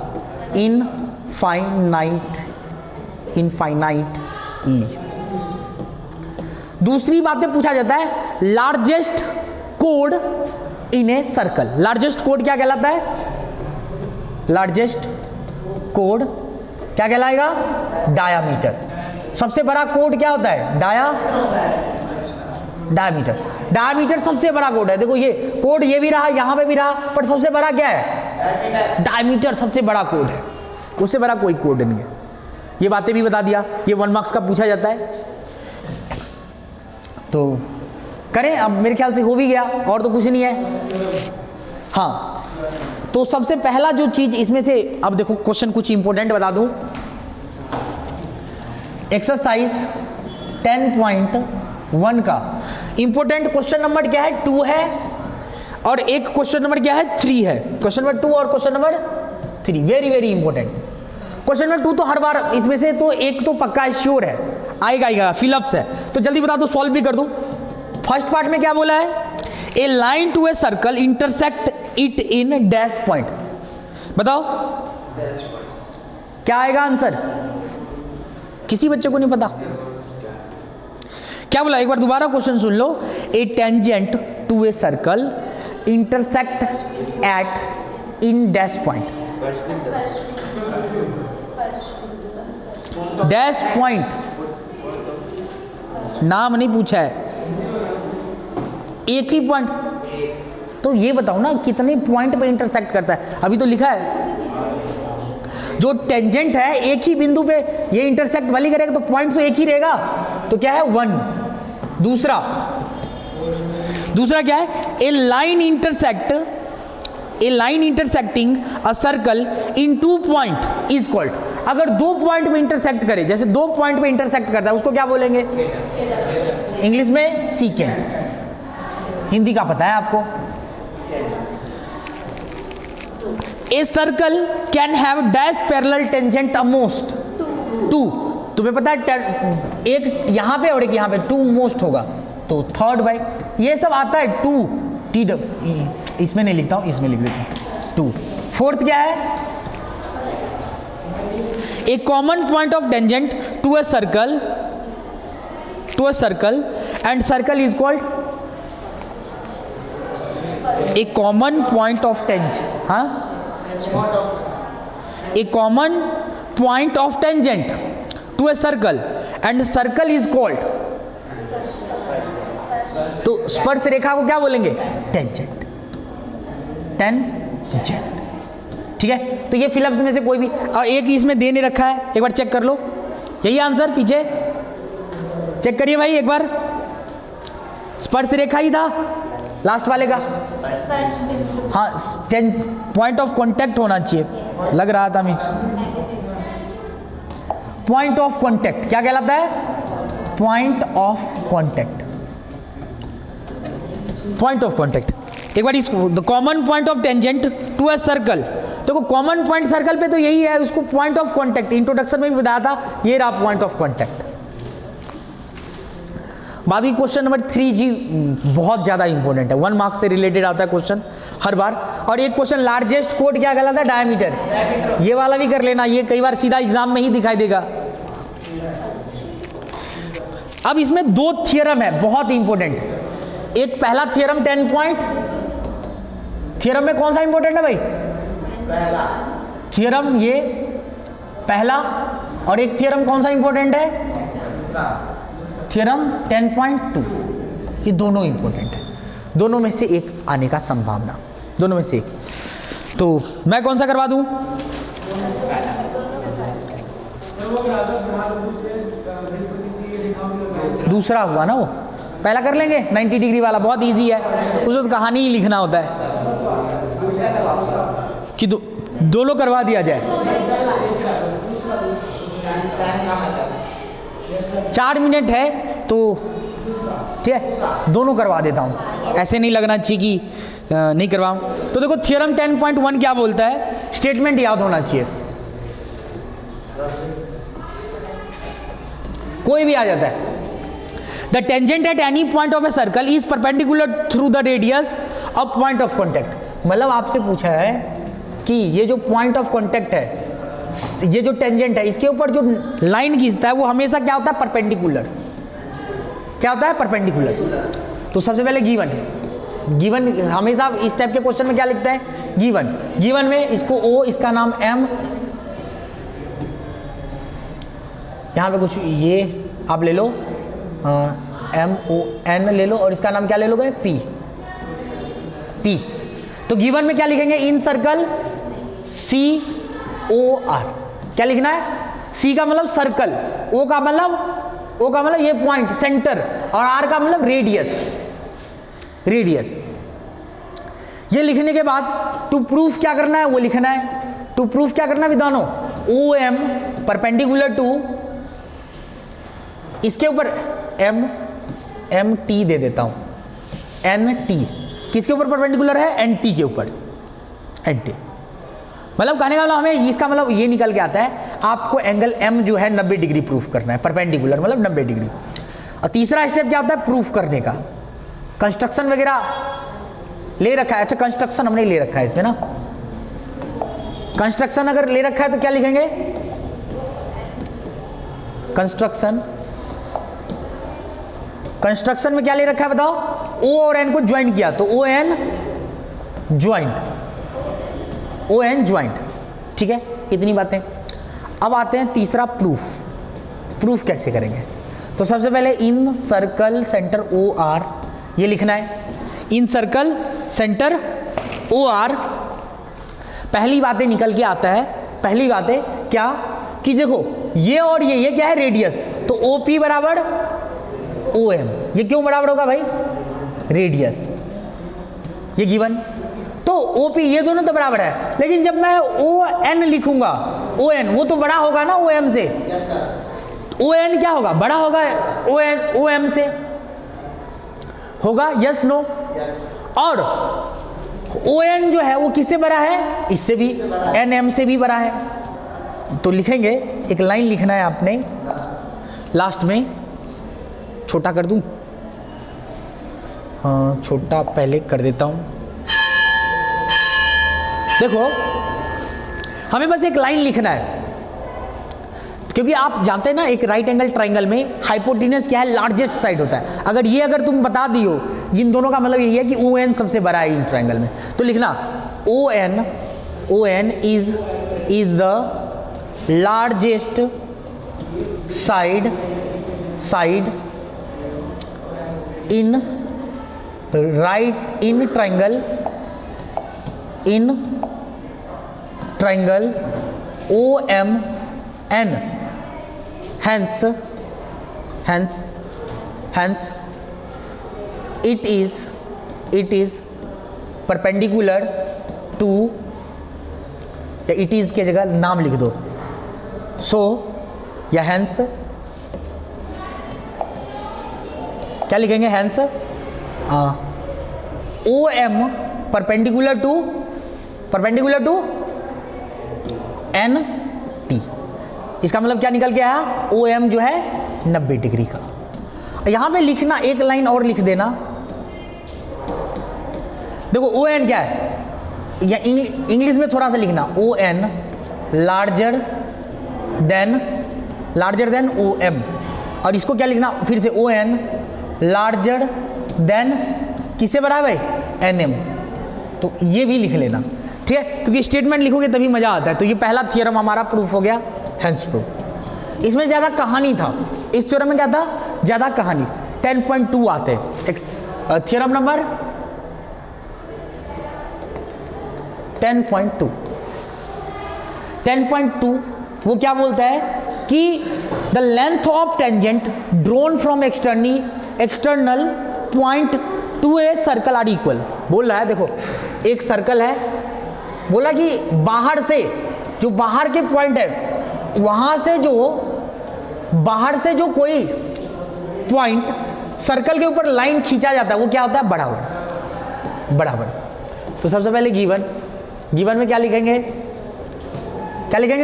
इनफाइनाइटली। दूसरी बातें पूछा जाता है, largest code in a circle. Largest code क्या कहलाता है? लार्जेस्ट कोड क्या कहलाएगा? डायामीटर। सबसे बड़ा कोड क्या होता है? डायामीटर। डायामीटर सबसे बड़ा कोड है। देखो, ये कोड ये भी रहा, यहां पे भी रहा, पर सबसे बड़ा क्या है? डायामीटर सबसे बड़ा कोड है, उससे बड़ा कोई कोड नहीं है। ये बातें भी बता दिया। ये 1 मार्क्स का पूछा जाता है। तो करें, अब मेरे ख्याल से हो भी गया, और तो कुछ नहीं है। हाँ, तो सबसे पहला जो चीज इसमें से, अब देखो क्वेश्चन कुछ इंपॉर्टेंट बता दूं। एक्सरसाइज 10.1 का इंपॉर्टेंट क्वेश्चन नंबर क्या है? 2 है, और एक क्वेश्चन नंबर क्या है? 3 है। क्वेश्चन नंबर 2 और question number 3 very very important. Question number 2 तो हर बार इसमें से तो एक तो पक्का है, श्योर है, आएगा, फिलअप्स है। तो जल्दी बता दो, सॉल्व भी कर दूं। फर्स्ट पार्ट में क्या बोला है? A line to a circle intersect it in dash point. बताओ क्या आएगा आंसर? किसी बच्चे को नहीं पता? क्या बोला? एक बार दोबारा क्वेश्चन सुन लो। A tangent to a circle intersect at in dash point. Dash point नाम नहीं पूछा है, एक ही पॉइंट। तो ये बताओ ना, कितने पॉइंट पे इंटरसेक्ट करता है? अभी तो लिखा है जो टेंजेंट है एक ही बिंदु पे ये इंटरसेक्ट वाली करेगा, तो पॉइंट तो एक ही रहेगा। तो क्या है? 1। दूसरा क्या है? A line intersecting a circle in 2 point is called. अगर 2 पॉइंट में इंटरसेक्ट करे, जैसे 2 पॉइंट पे इंटरसेक्ट करता है, उसको क्या बोलेंगे? इंग्लिश में सीकेंट। हिंदी का पता है आपको? A circle can have dash parallel tangent most 2। तुम्हें पता है एक यहां पे और एक यहां पे 2 मोस्ट होगा, तो थर्ड भाई ये सब आता है 2 टी। इसमें नहीं लिखता हूं, इसमें लिख देता हूं 2। फोर्थ क्या है? A common point of tangent to a circle and circle is called a common point of tangent. हाँ, a common point of tangent to a circle and circle is called. तो स्पर्श रेखा को क्या बोलेंगे? टेंजेंट। ठीक है, तो ये फिलअप्स में से कोई भी, और एक इसमें देने रखा है, एक बार चेक कर लो। यही आंसर, पीछे चेक करिए भाई एक बार। स्पर्श रेखा ही था लास्ट वाले का। स्पर्श बिंदु। हाँ, पॉइंट ऑफ कांटेक्ट होना चाहिए, लग रहा था मुझे। पॉइंट ऑफ कांटेक्ट क्या कहलाता है? Point of contact. Point of contact एक बार इसको, the common point of tangent to a circle. देखो कॉमन पॉइंट सर्कल पे तो यही है, उसको पॉइंट ऑफ कांटेक्ट इंट्रोडक्शन में भी बताया था, ये रहा पॉइंट ऑफ कांटेक्ट। बाकी क्वेश्चन नंबर 3 जी बहुत ज्यादा इंपॉर्टेंट है, 1 मार्क्स से रिलेटेड आता है क्वेश्चन हर बार। और एक क्वेश्चन लार्जेस्ट कोड क्या कहलाता है? डायमीटर। ये वाला भी कर लेना, ये कई बार सीधा एग्जाम में ही दिखाई देगा। अब इसमें 2 थियरम है बहुत इंपॉर्टेंट। एक पहला थियरम 10 पॉइंट, थियरम में कौन सा इंपॉर्टेंट है भाई? थियरम ये पहला, और एक थियरम कौन सा इंपॉर्टेंट है? थियरम 10.2। ये दोनों इंपॉर्टेंट है, दोनों में से एक आने का संभावना, दोनों में से एक। तो मैं कौन सा करवा दूं? दूसरा हुआ ना वो, पहला कर लेंगे 90 डिग्री वाला, बहुत इजी है, उसमें तो कहानी ही लिखना होता है कि दोनों करवा दिया जाए। 4 मिनट है तो ठीक है, दोनों करवा देता हूं, ऐसे नहीं लगना चाहिए कि नहीं करवाऊं। तो देखो थियरम 10.1 क्या बोलता है, स्टेटमेंट याद होना चाहिए, कोई भी आ जाता है। The tangent at any point of a circle is perpendicular through the radius of point of contact. मतलब आपसे पूछा है कि ये जो पॉइंट ऑफ कॉन्टेक्ट है, ये जो टेंजेंट है, इसके ऊपर जो लाइन खींचता है वो हमेशा क्या होता है? परपेंडिकुलर। क्या होता है? परपेंडिकुलर। तो सबसे पहले गिवन हमेशा इस टाइप के क्वेश्चन में क्या लिखता है? गिवन में इसको O, इसका नाम M, यहां पे कुछ ये आप ले लो MON ले लो, और इसका नाम क्या ले लोगे? P। तो गिवन में क्या लिखेंगे? इन सर्कल COR। क्या लिखना है? C का मतलब सर्कल, O का मतलब ये पॉइंट सेंटर, और R का मतलब रेडियस। ये लिखने के बाद टू प्रूफ क्या करना है? वो लिखना है। टू प्रूफ क्या करना है विद्वानों? OM परपेंडिकुलर टू, इसके ऊपर MT दे देता हूं, NT किसके ऊपर परपेंडिकुलर है? NT के ऊपर, NT। मतलब कहने का मतलब हमें इसका मतलब ये निकल के आता है, आपको एंगल M जो है 90 डिग्री प्रूफ करना है, परपेंडिकुलर मतलब 90 डिग्री। और तीसरा स्टेप क्या होता है? प्रूफ करने का। कंस्ट्रक्शन वगैरह ले रखा है, अच्छा कंस्ट्रक्शन हमने ले रखा है इसमें ना, कंस्ट्रक्शन अगर ले रखा है तो क्या लिखेंगे? कंस्ट्रक्शन में क्या ले रखा है बताओ? O और N को ज्वाइंट किया तो ON ज्वाइंट। ठीक है, इतनी बातें। अब आते हैं तीसरा प्रूफ कैसे करेंगे? तो सबसे पहले इन सर्कल सेंटर OR ये लिखना है, इन सर्कल सेंटर OR। पहली बातें निकल के आता है, पहली बातें क्या कि देखो ये और ये क्या है? रेडियस। तो OP बराबर OM, ये क्यों बराबर होगा भाई? रेडियस, ये गिवन। तो OP ये दोनों तो बराबर है, लेकिन जब मैं ON लिखूंगा, ON वो तो बड़ा होगा ना OM से। ON क्या होगा? बड़ा होगा OM से, होगा? Yes no? और ON जो है वो किससे बड़ा है? इससे भी, NM से भी बड़ा है। तो लिखेंगे, एक लाइन लिखना है आपने लास्ट में, छोटा कर दूं? हाँ छोटा पहले कर देता हूं। देखो हमें बस एक लाइन लिखना है, क्योंकि आप जानते हैं ना एक राइट एंगल ट्राइंगल में हाइपोटेनस क्या है? लार्जेस्ट साइड होता है। अगर ये अगर तुम बता दियो, इन दोनों का मतलब यही है कि ON सबसे बड़ा है इन ट्राइंगल में। तो लिखना ON is the largest side in triangle OMN, hence it is perpendicular to, या इट इज के जगह नाम लिख दो, सो या हैंस, क्या लिखेंगे hence, O M perpendicular to N T. इसका मतलब क्या निकल के आया, ओ एम जो है 90 डिग्री का। यहां पे लिखना, एक लाइन और लिख देना, देखो ओ एन क्या है, या इंग्लिश में थोड़ा सा लिखना, O N larger than O M, और इसको क्या लिखना फिर से, ओ एन लार्जर देन किससे बराबर है, एन एम। तो ये भी लिख लेना, ठीक है, क्योंकि स्टेटमेंट लिखोगे तभी मजा आता है। तो ये पहला थ्योरम हमारा प्रूफ हो गया, हेंस प्रूफ। इसमें ज्यादा कहानी था, इस थ्योरम में क्या था, ज्यादा कहानी। 10.2 आते हैं, थ्योरम नंबर 10.2। 10.2 वो क्या बोलता है कि the length of tangent drawn from external point to a circle are equal. बोल रहा है, देखो एक सर्कल है, बोला कि बाहर से जो बाहर के पॉइंट है, वहां से जो बाहर से जो कोई पॉइंट सर्कल के ऊपर लाइन खींचा जाता है वो क्या होता है, बराबर। तो सबसे पहले गिवन में क्या लिखेंगे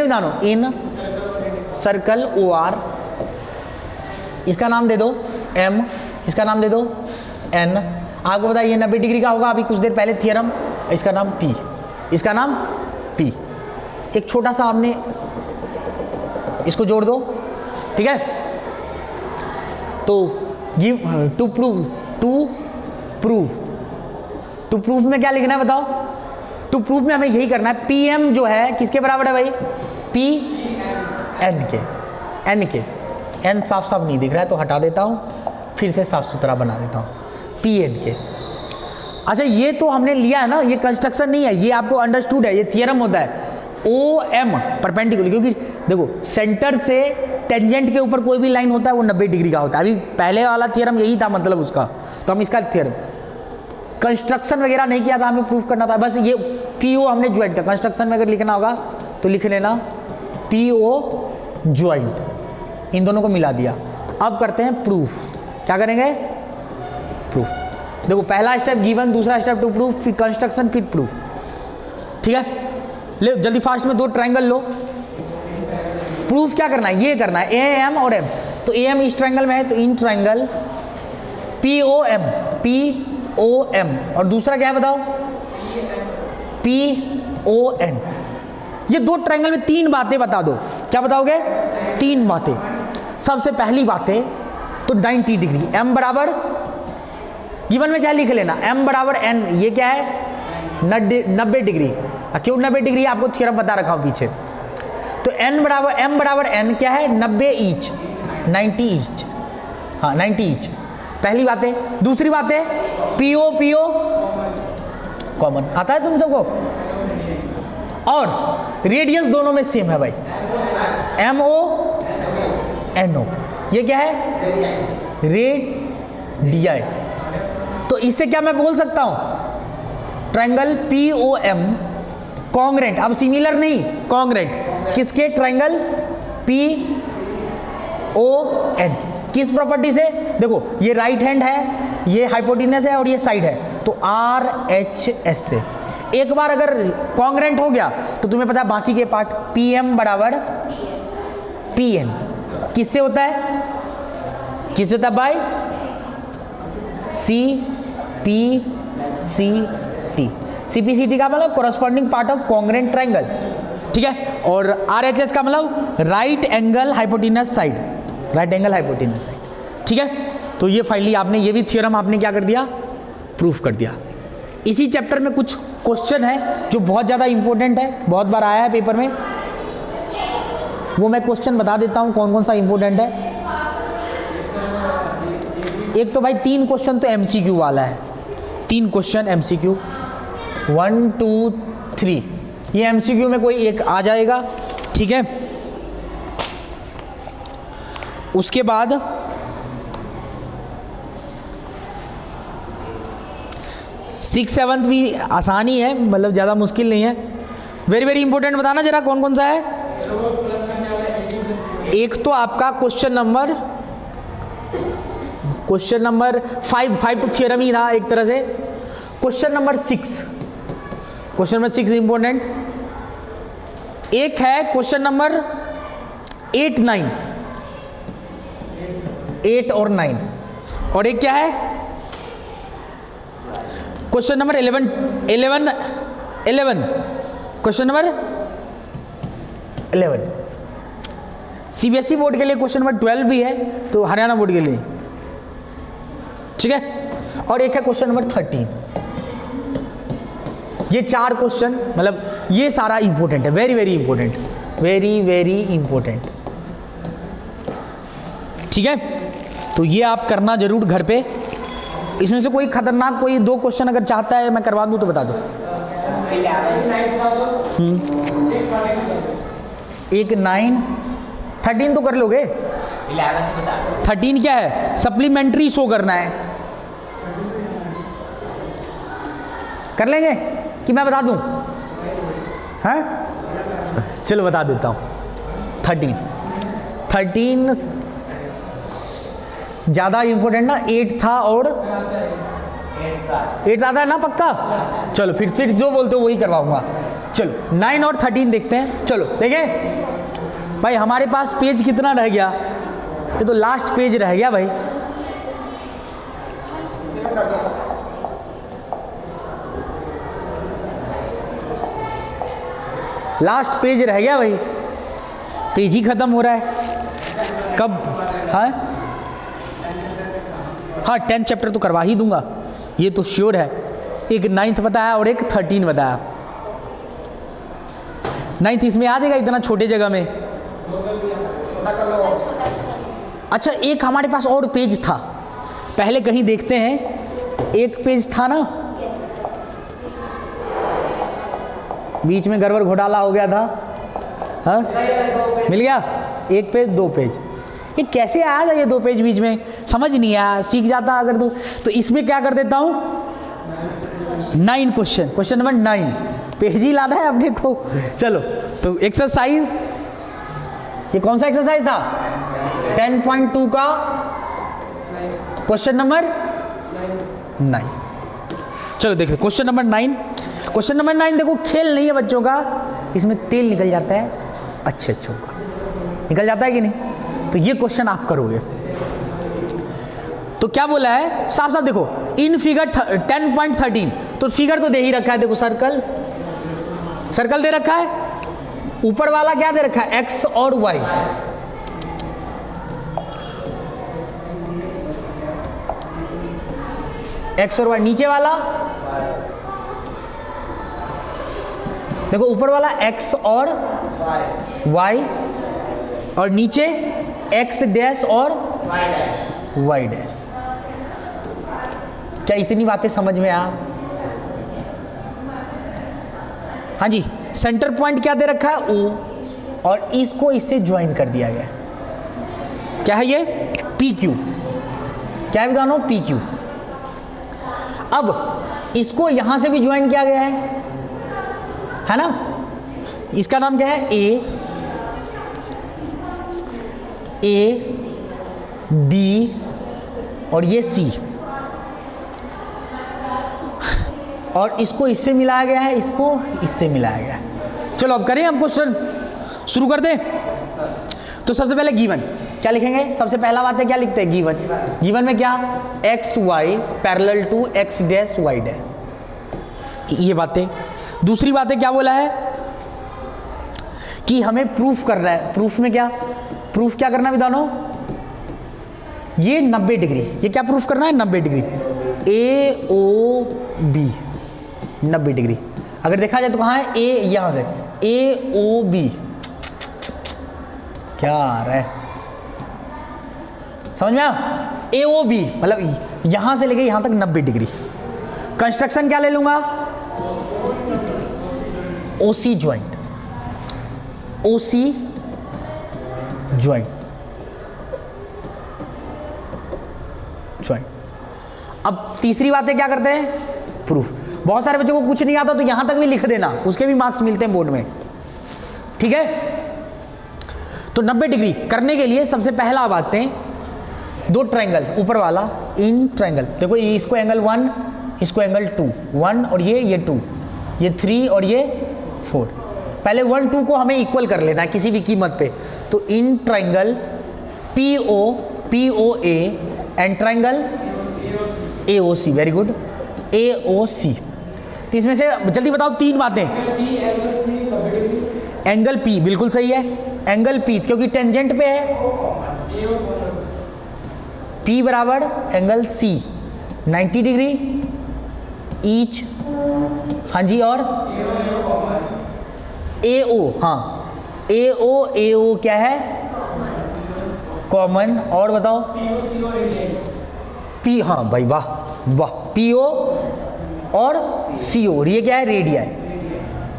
बतानो, इन सर्कल ओ आर, इसका नाम दे दो एम, इसका नाम दे दो एन। आपको पता है ये 90 डिग्री का होगा, अभी कुछ देर पहले थ्योरम, इसका नाम पी, इसका नाम पी। एक छोटा सा आपने इसको जोड़ दो, ठीक है। तो गिव टू प्रूफ में क्या लिखना है बताओ, टू प्रूफ में हमें यही करना है, पी एम जो है किसके बराबर है भाई, पी एन के। एन साफ नहीं दिख रहा है तो हटा देता हूं, फिर से साफ सुथरा बना देता हूं, पी एन के। अच्छा ये तो हमने लिया है ना, ये कंस्ट्रक्शन नहीं है, ये आपको अंडरस्टूड है, ये थियरम होता है। ओ एम परपेंडिकुलर, क्योंकि देखो सेंटर से टेंजेंट के ऊपर कोई भी लाइन होता है वो 90 डिग्री का होता है। अभी पहले वाला थियरम यही था मतलब उसका, तो हम इसका थियरम कंस्ट्रक्शन वगैरह नहीं किया था, हमें प्रूफ करना था, बस ये पी ओ हमने ज्वाइंट का। कंस्ट्रक्शन में अगर लिखना होगा तो लिख लेना पी ओ ज्वाइंट, इन दोनों को मिला दिया। अब करते हैं प्रूफ, क्या करेंगे, प्रूफ। देखो पहला स्टेप गिवन, दूसरा स्टेप टू प्रूफ, फिर कंस्ट्रक्शन, फिर प्रूफ, ठीक है। ले जल्दी फास्ट में 2 ट्रायंगल लो। प्रूफ क्या करना है, ये करना है, ए एम और एम। तो ए एम इस ट्रायंगल में है, तो in triangle P O M, और दूसरा क्या है बताओ, पी ओ एन। ये 2 ट्रायंगल में 3 बातें बता दो, क्या बताओगे, 3 बातें। सबसे पहली बात है तो 90 डिग्री, एम बराबर, गिवन में क्या लिख लेना, एम बराबर एन, ये क्या है 90 डिग्री। क्यों 90 डिग्री, आपको थ्योरम बता रखा हूं पीछे। तो एम बराबर एन क्या है, 90 ईच, 90 ईच, हाँ 90 ईच, पहली बात है। दूसरी बात है पीओ कॉमन आता है तुम सबको, और रेडियस दोनों में सेम है भाई, एम ओ एन ओ, ये क्या है रेडियाई। तो इससे क्या मैं बोल सकता हूं, triangle P O M congruent, अब सिमिलर नहीं, कॉन्ग्रेंट किसके, ट्रायंगल पी ओ एन, किस प्रॉपर्टी से, देखो ये राइट हैंड है, ये हाइपोटेनस है और ये साइड है, तो आर एच एस से। एक बार अगर कॉन्ग्रेंट हो गया तो तुम्हें पता है बाकी के पार्ट, पी एम बराबर पी एन, किससे होता है, किससे होता है by C P C T. CPCT का मतलब corresponding part of congruent triangle, ठीक है। और RHS का मतलब right angle hypotenuse side, right angle hypotenuse side, ठीक है। तो ये फाइनली आपने, ये भी थ्योरम आपने क्या कर दिया, प्रूफ कर दिया। इसी चैप्टर में कुछ क्वेश्चन है जो बहुत ज़्यादा इंपॉर्टेंट है, बहुत बार आया है पेपर में, वो मैं क्वेश्चन बता देता हूँ कौन कौन सा इंपॉर्टेंट है। एक तो भाई 3 क्वेश्चन तो MCQ वाला है, 3 क्वेश्चन MCQ, 1 2 3, ये MCQ में कोई एक आ जाएगा, ठीक है। उसके बाद 6 7 भी आसानी है, मतलब ज़्यादा मुश्किल नहीं है। वेरी वेरी इंपॉर्टेंट बताना जरा कौन कौन सा है। एक तो आपका क्वेश्चन नंबर 5 तो थियरम ही था एक तरह से। Question number 6 important. एक है क्वेश्चन नंबर 8 9, 8 और 9, और एक क्या है question number 11 question number 11। CBSE board के लिए क्वेश्चन नंबर 12 भी है, तो हरियाणा बोर्ड के लिए ठीक है। और एक है क्वेश्चन नंबर 13। ये 4 क्वेश्चन, मतलब ये सारा इंपॉर्टेंट है, very very important, very very important, ठीक है। तो ये आप करना जरूर घर पे। इसमें से कोई खतरनाक कोई 2 क्वेश्चन अगर चाहता है मैं करवा दूं तो बता दो। एक 9 13 तो कर लोगे। 13 क्या है, सप्लीमेंट्री शो करना है, कर लेंगे कि मैं बता दूं? हैं, चलो बता देता हूं। 13 ज़्यादा इंपॉर्टेंट ना, 8 था और 8 आता है ना पक्का। चलो फिर जो बोलते हो वही करवाऊंगा। चलो 9 और 13 देखते हैं। चलो देखें भाई, हमारे पास पेज कितना रह गया? ये तो लास्ट पेज रह गया भाई। लास्ट पेज रह गया भाई, पेज ही खत्म हो रहा है कब। हाँ 10th चैप्टर तो करवा ही दूंगा, ये तो श्योर है। एक 9th बताया और एक 13 बताया। 9th इसमें आ जाएगा इतना छोटे जगह में। अच्छा एक हमारे पास और पेज था, पहले कहीं देखते हैं। एक पेज था ना, बीच में गड़बड़ घोटाला हो गया था। हाँ मिल गया, 1 पेज 2 पेज। ये कैसे आया था ये 2 पेज बीच में, समझ नहीं आया। सीख जाता अगर तो इसमें क्या कर देता हूँ 9 क्वेश्चन नंबर 9 पेज ही लाना है अपने को। चलो तो एक्सरसाइज, ये कौन सा एक्सरसाइज था? 10.2 का क्वेश्चन नंबर 9। चलो देखो क्वेश्चन नंबर 9। क्वेश्चन नंबर 9 देखो, खेल नहीं है बच्चों का, इसमें तेल निकल जाता है अच्छे का, निकल जाता है कि नहीं? तो ये क्वेश्चन आप करोगे। तो क्या बोला है, साफ साफ देखो, इन फिगर 10.13, तो फिगर तो दे ही रखा है। देखो सर्कल दे रखा है, ऊपर वाला क्या दे रखा है, x और y। x और y, नीचे वाला देखो, ऊपर वाला x और y, और नीचे x डैश और y डैश। क्या इतनी बातें समझ में आ? हाँ जी, सेंटर पॉइंट क्या दे रखा है, O, और इसको इससे ज्वाइन कर दिया गया। क्या है ये? PQ। क्या है बताओ? PQ। अब इसको यहां से भी ज्वाइन किया गया है ना? इसका नाम क्या है? A, B और ये C, और इसको इससे मिलाया गया है, इसको इससे मिलाया गया है। चलो अब करें, हम क्वेश्चन शुरू कर दें। तो सबसे पहले गिवन क्या लिखेंगे? सबसे पहला बात है क्या लिखते हैं? गिवन में क्या, X Y parallel to X dash Y dash, ये बातें। दूसरी बातें क्या बोला है कि हमें प्रूफ करना है। प्रूफ में क्या, प्रूफ क्या करना है विधानो? ये 90 डिग्री, ये क्या प्रूफ करना है? 90 डिग्री, ए ओ बी 90 डिग्री। अगर देखा जाए तो कहाँ है? ए, यहां से ए ओ बी, क्या आ रहा है समझ में? ए ओ बी मतलब यहां से लेके यहां तक 90 डिग्री। कंस्ट्रक्शन क्या ले लूंगा? ओसी ज्वाइंट, ओसी ज्वाइंट। अब तीसरी बातें क्या करते हैं? प्रूफ। बहुत सारे बच्चों को कुछ नहीं आता तो यहां तक भी लिख देना, उसके भी मार्क्स मिलते हैं बोर्ड में, ठीक है। तो 90 डिग्री करने के लिए सबसे पहला आप आते हैं, दो ट्रायंगल ऊपर वाला इन ट्रायंगल, देखो ये इसको एंगल 1, इसको एंगल 2, 1 और ये 2, ये 3 और ये 4। पहले 1 2 को हमें इक्वल कर लेना है किसी भी कीमत पे। तो in triangle POA and triangle AOC, very good, AOC। तो इसमें से जल्दी बताओ 3 बातें। एंगल P बिल्कुल सही है, एंगल P क्योंकि टेंजेंट पे है, P बराबर एंगल C 90 डिग्री ईच, हाँ जी, और AO, हाँ AO क्या है, कॉमन, और बताओ P, हाँ भाई वाह वाह, PO और CO, ये क्या है, रेडियाई।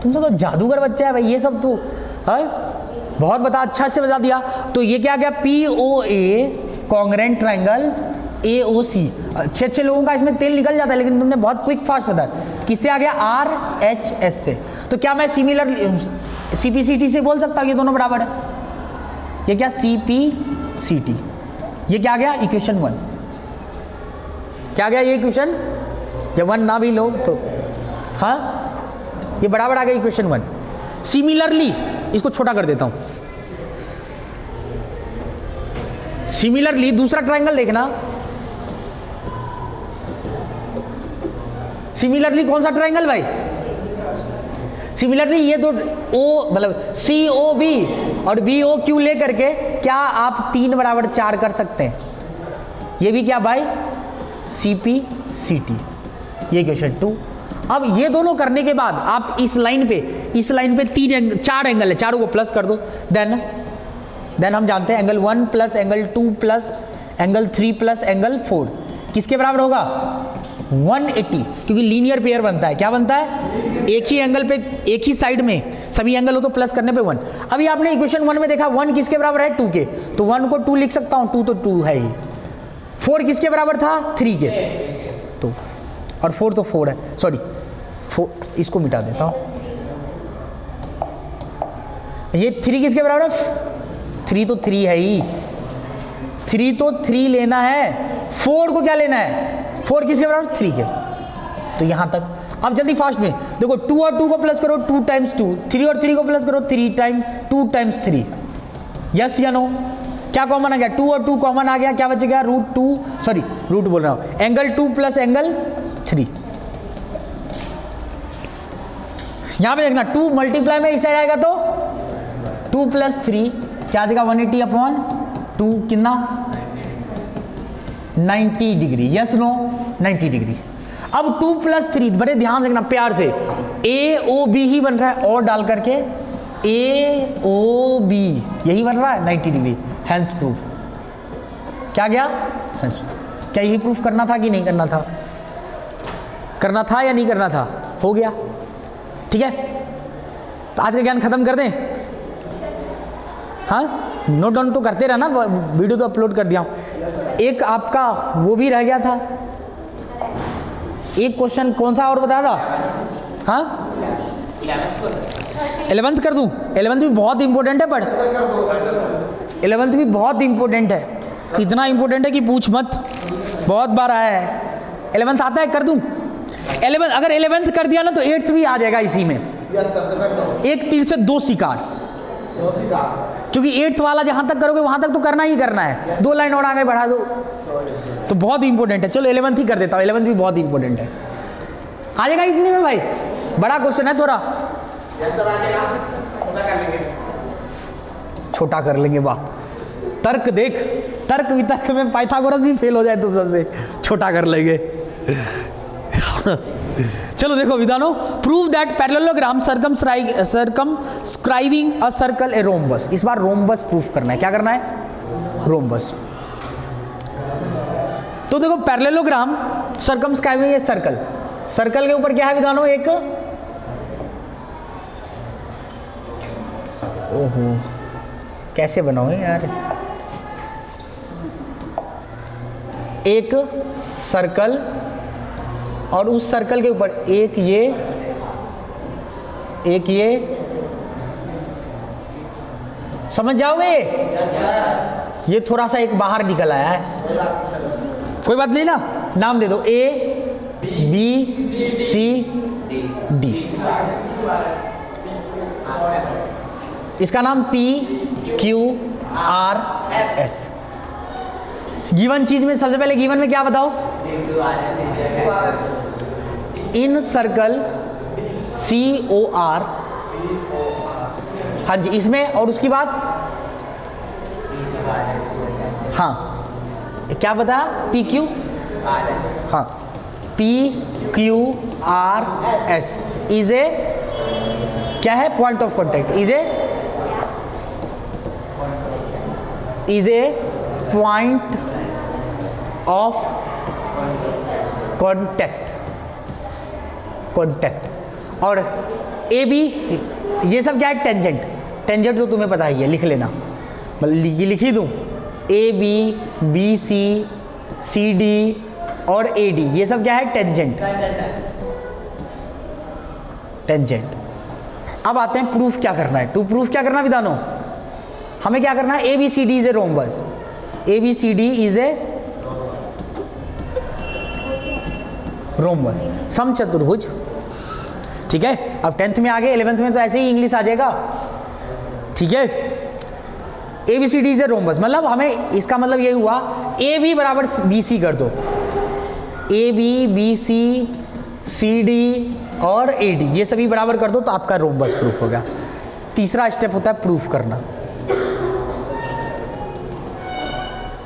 तुम सब तो जादूगर बच्चा है भाई, ये सब तो है, बहुत बता, अच्छा से बता दिया। तो ये क्या गया, POA कॉन्ग्रेंट ट्रायंगल AOC। अच्छे लोगों का इसमें तेल निकल जाता है, लेकिन तुमने बहुत क्विक फास्ट बताया। किससे आ गया, RHS से। तो क्या मैं सिमिलर CPCT से बोल सकता हूँ ये दोनों बराबर है, ये क्या CPCT, ये क्या आ गया, इक्वेशन 1, क्या आ गया ये इक्वेशन, जब 1 ना भी लो तो हाँ ये बराबर आ गया इक्वेशन 1। सिमिलरली इसको छोटा कर देता हूं, सिमिलरली दूसरा ट्रायंगल देखना, सिमिलरली कौन सा ट्रायंगल भाई, सिमिलरली ये दो O मतलब COB और BOQ ले करके क्या आप 3 बराबर 4 कर सकते हैं, ये भी क्या भाई CPCT, ये क्वेश्चन 2। अब ये दोनों करने के बाद आप इस लाइन पे 4 एंगल है, चारों को प्लस कर दो, देन हम जानते हैं angle 1 plus angle 2 plus angle 3 plus angle 4 किसके बराबर होगा, 180, क्योंकि लीनियर पेयर बनता है, क्या बनता है, एक ही एंगल पे एक ही साइड में सभी एंगल हो तो प्लस करने पे 1। अभी आपने इक्वेशन 1 में देखा 1 किसके बराबर है, 2 के, तो 1 को 2 लिख सकता हूं, 2 तो 2 है ही, 4 किसके बराबर था, 3 के, तो और 4 तो 4 है, सॉरी 4, इसको मिटा देता हूं, ये 3 किसके बराबर है, 3 तो 3 है ही, 3 तो 3 लेना है, 4 को क्या लेना है, 4 किसके बराबर, 3 के। तो यहां तक अब जल्दी फास्ट में देखो, 2 और 2 को प्लस करो 2 टाइम्स 2, 3 और 3 को प्लस करो 3 टाइम 2 टाइम्स 3, यस या नो, क्या कॉमन आ गया, 2 और 2 कॉमन आ गया, क्या बच गया, रूट बोल रहा हूं, एंगल 2 प्लस एंगल 3। यहां पे देखना 2 मल्टीप्लाई में इस साइड आएगा तो 2 प्लस 3 क्या आ जाएगा, 180 अपॉन 2 कितना, 90 डिग्री, यस नो 90 डिग्री। अब 2 प्लस 3 बड़े ध्यान से देखना प्यार से, AOB ही बन रहा है और डाल करके AOB यही बन रहा है 90 डिग्री, हैंस प्रूफ, क्या गया, क्या यही प्रूफ करना था कि नहीं करना था, करना था या नहीं करना था, हो गया, ठीक है। तो आज का ज्ञान खत्म कर दें, हाँ नोट डाउन तो करते रहना, वीडियो तो अपलोड कर दिया हूं। एक आपका वो भी रह गया था, एक क्वेश्चन कौन सा और बताया था, हाँ 11th कर दूं, 11th भी बहुत इंपॉर्टेंट है, पढ़ 11th भी बहुत इंपॉर्टेंट है, इतना इंपॉर्टेंट है कि पूछ मत, बहुत बार आया है। 11th आता है, कर दूं 11th, अगर 11th कर दिया ना तो 8th भी आ जाएगा इसी में, एक तीर से दो शिकार, क्योंकि 8th वाला जहां तक करोगे वहां तक तो करना ही करना है, 2 लाइन और आगे बढ़ा दो तो बहुत इंपॉर्टेंट है। चलो 11th ही कर देता हूं, 11th भी बहुत इंपॉर्टेंट है, आ जाएगा इतने में भाई, बड़ा क्वेश्चन है थोड़ा, छोटा कर लेंगे, वाह तर्क देख, तर्क वितर्क में पाइथागोरस भी फेल हो जाए तुम सबसे, छोटा कर लेंगे। चलो देखो विधानो, prove that parallelogram circumscribing a circle a rhombus, इस बार रोम्बस प्रूफ करना है, क्या करना है, रोम्बस। तो देखो parallelogram circumscribing a circle, circle के ऊपर क्या है विधानो, एक, ओहो कैसे बनाओगे यार, एक सर्कल और उस सर्कल के ऊपर एक ये समझ जाओगे? ये थोड़ा सा एक बाहर निकल आया है, कोई बात नहीं ना, नाम दे दो A B C D, इसका नाम P Q R S। Given चीज में सबसे पहले गिवन में क्या बताओ? इन सर्कल COR, हाँ जी इसमें, और उसकी बात हाँ क्या बता? PQ, हाँ PQRS इज ए क्या है? Point of contact, is a point of contact. और AB ये सब क्या है? टेंजेंट तो तुम्हें पता ही है, लिख लेना, मतलब लिख ही दूं, AB BC CD और AD ये सब क्या है? टेंजेंट। अब आते हैं प्रूफ क्या करना है। प्रूफ क्या करना विधानो? हमें क्या करना है? ABCD is a rhombus, ABCD is a rhombus, समचतुर्भुज। ठीक है, अब 10th में आ गए, 11th में तो ऐसे ही इंग्लिश आ जाएगा। ठीक है, ABCD इज ए रोम्बस, मतलब हमें इसका मतलब ये हुआ AB बराबर BC कर दो, AB BC CD और AD ये सभी बराबर कर दो तो आपका रोम्बस प्रूफ हो गया। तीसरा स्टेप होता है प्रूफ करना।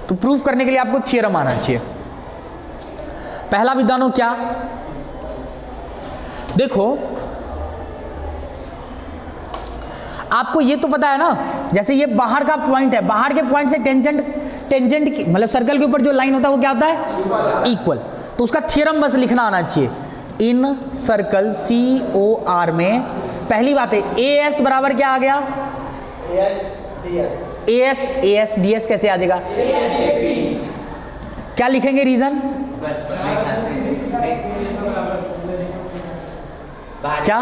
तो प्रूफ करने के लिए आपको थ्योरम आना चाहिए। पहला विधानो क्या? देखो आपको ये तो पता है ना, जैसे ये बाहर का पॉइंट है, बाहर के पॉइंट से टेंजेंट की मतलब सर्कल के ऊपर जो लाइन होता है वो क्या होता है? इक्वल। तो उसका थ्योरम बस लिखना आना चाहिए। इन सर्कल COR में पहली बात है AS बराबर क्या आ गया? AS DS कैसे आ जाएगा? क्या लिखेंगे रीजन? क्या?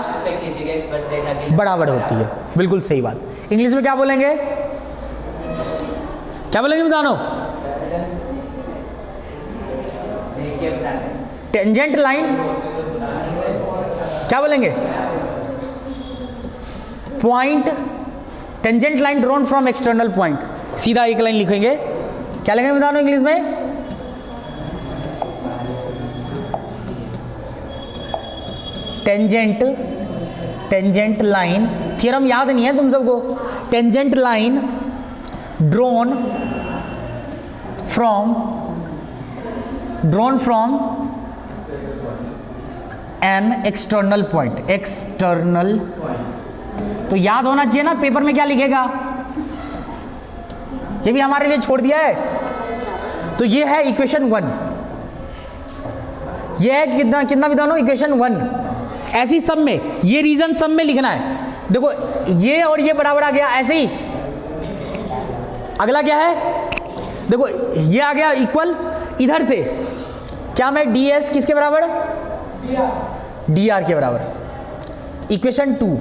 बराबर होती है, बिल्कुल सही बात। इंग्लिश में क्या बोलेंगे? क्या बोलेंगे बताओ? टेंजेंट लाइन क्या बोलेंगे? Point, tangent line drawn from external point, सीधा एक लाइन लिखेंगे। क्या लिखेंगे बताओ इंग्लिश में? Tangent line. थ्योरम याद नहीं है तुम सबको? Tangent line drawn from an external point, external. तो याद होना चाहिए ना, पेपर में क्या लिखेगा? ये भी हमारे लिए छोड़ दिया है। तो ये है इक्वेशन 1, ये है कितना विधानो? इक्वेशन 1। ऐसी सब में ये रीजन सब में लिखना है। देखो ये और ये बराबर आ गया, ऐसे ही अगला क्या है? देखो ये आ गया इक्वल, इधर से क्या मैं DS किसके बराबर? DR के बराबर। इक्वेशन 2,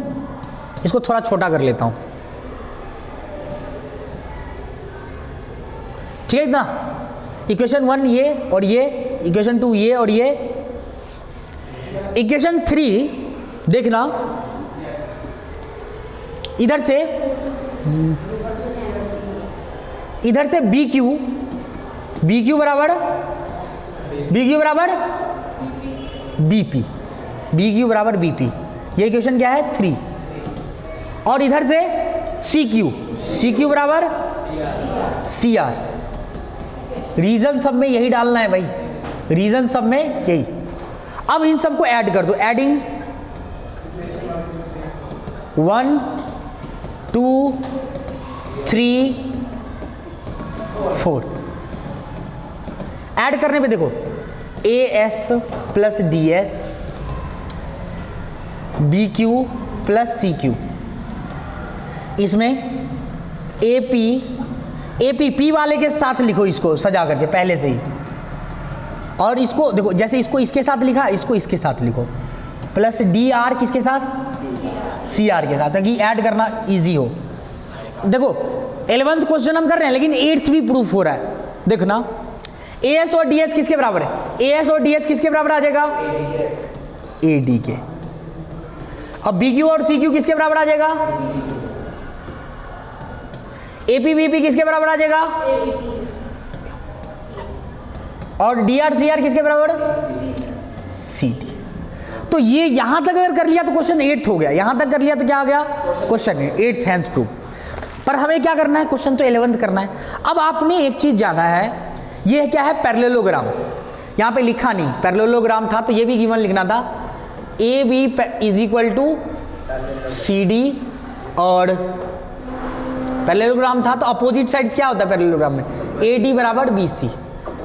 इसको थोड़ा छोटा कर लेता हूं, ठीक है इतना? इक्वेशन 1 ये और ये, इक्वेशन 2 ये और ये। इक्वेशन 3 देखना, इधर से BQ बराबर BP, ये इक्वेशन क्या है? 3। और इधर से CQ बराबर CR। रीजन सब में यही डालना है भाई, रीजन सब में यही। अब इन सबको ऐड कर दो, एडिंग 1 2 3 4। ऐड करने पे देखो AS plus DS, BQ plus CQ, इसमें AP P वाले के साथ लिखो इसको सजा करके पहले से ही, और इसको देखो, जैसे इसको इसके साथ लिखा, इसको इसके साथ लिखो, प्लस डी आर किसके साथ, सी आर के साथ, ताकि ऐड करना इजी हो। देखो 11th क्वेश्चन हम कर रहे हैं, लेकिन 8th भी प्रूफ हो रहा है। देखना ए एस और डी एस किसके बराबर है, ए एस और डी एस किसके बराबर आ जाएगा, ए डी के। अब बी क्यू और सी क्यू किसके बराबर आ जाएगा, एपी बीपी किसके बराबर आ जाएगा, और डी आर सी आर किसके बराबर, सी डी। तो ये यहां तक अगर कर लिया तो क्वेश्चन 8th हो गया, यहां तक कर लिया तो क्या हो गया, क्वेश्चन 8th हैंस प्रूफ। पर हमें क्या करना है, क्वेश्चन तो 11th करना है। अब आपने एक चीज जाना है, ये क्या है, पैरेललोग्राम। यहां पे लिखा नहीं, पैरेललोग्राम था तो ये भी गिवन लिखना था, A B is equal to C D, और पैरेललोग्राम था तो अपोजिट साइड्स क्या होता है पैरेललोग्राम में, ए डी बराबर बी सी।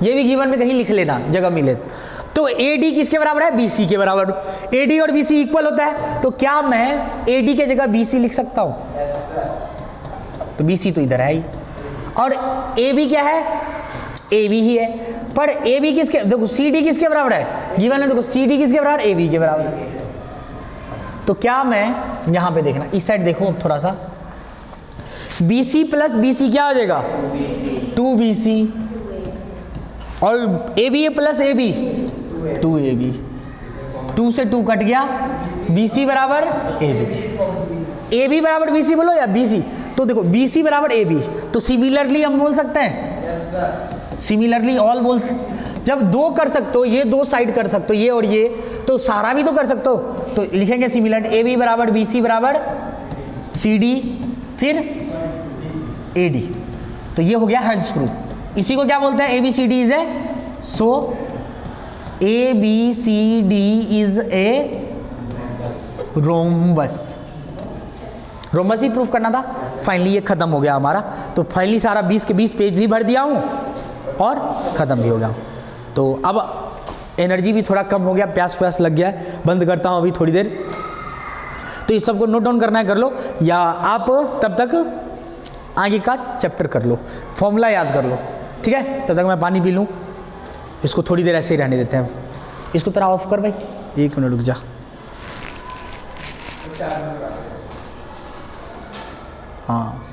ये भी गिवन में कहीं लिख लेना जगह मिले तो। ए डी किसके बराबर है, बी सी के बराबर। ए डी और बी सी इक्वल होता है, तो क्या मैं ए डी के जगह बी सी लिख सकता हूं, तो बी सी तो इधर है ही, और ए बी क्या है, ए बी ही है। पर ए बी किसके, देखो सी डी किसके बराबर है, गिवन है, देखो सी डी किसके बराबर, ए बी के बराबर है। तो क्या मैं यहां पे देखना, इस साइड देखो अब थोड़ा सा, B C plus B C क्या हो जाएगा, 2BC, और A B plus A B 2AB, 2 से 2 कट गया, BC बराबर ए बी बराबर BC बोलो या BC, तो देखो BC बराबर AB, तो सिमिलरली हम बोल सकते हैं, सिमिलरली ऑल बोल, जब दो कर सकते हो, ये दो साइड कर सकते हो, ये और ये, तो सारा भी तो कर सकते हो, तो लिखेंगे सिमिलर, AB बराबर BC बराबर CD फिर AD। तो ये हो गया हैंस प्रूफ। इसी को क्या बोलते हैं, ABCD is A, so ABCD is a rhombus. Rhombus he proof करना था। फाइनली ये खत्म हो गया हमारा। तो फाइनली सारा 20 के 20 पेज भी भर दिया हूँ और ख़त्म भी हो गया। तो अब एनर्जी भी थोड़ा कम हो गया, प्यास प्यास लग गया है, बंद करता हूँ अभी थोड़ी देर। तो इस सबको नोट डाउन करना है कर लो, या आप तब तक आगे का चैप्टर कर लो, फॉर्मूला याद कर लो, ठीक है। तब तक मैं पानी पी लूँ, इसको थोड़ी देर ऐसे ही रहने देते हैं। इसको तरह ऑफ कर भाई, 1 मिनट रुक जा। हाँ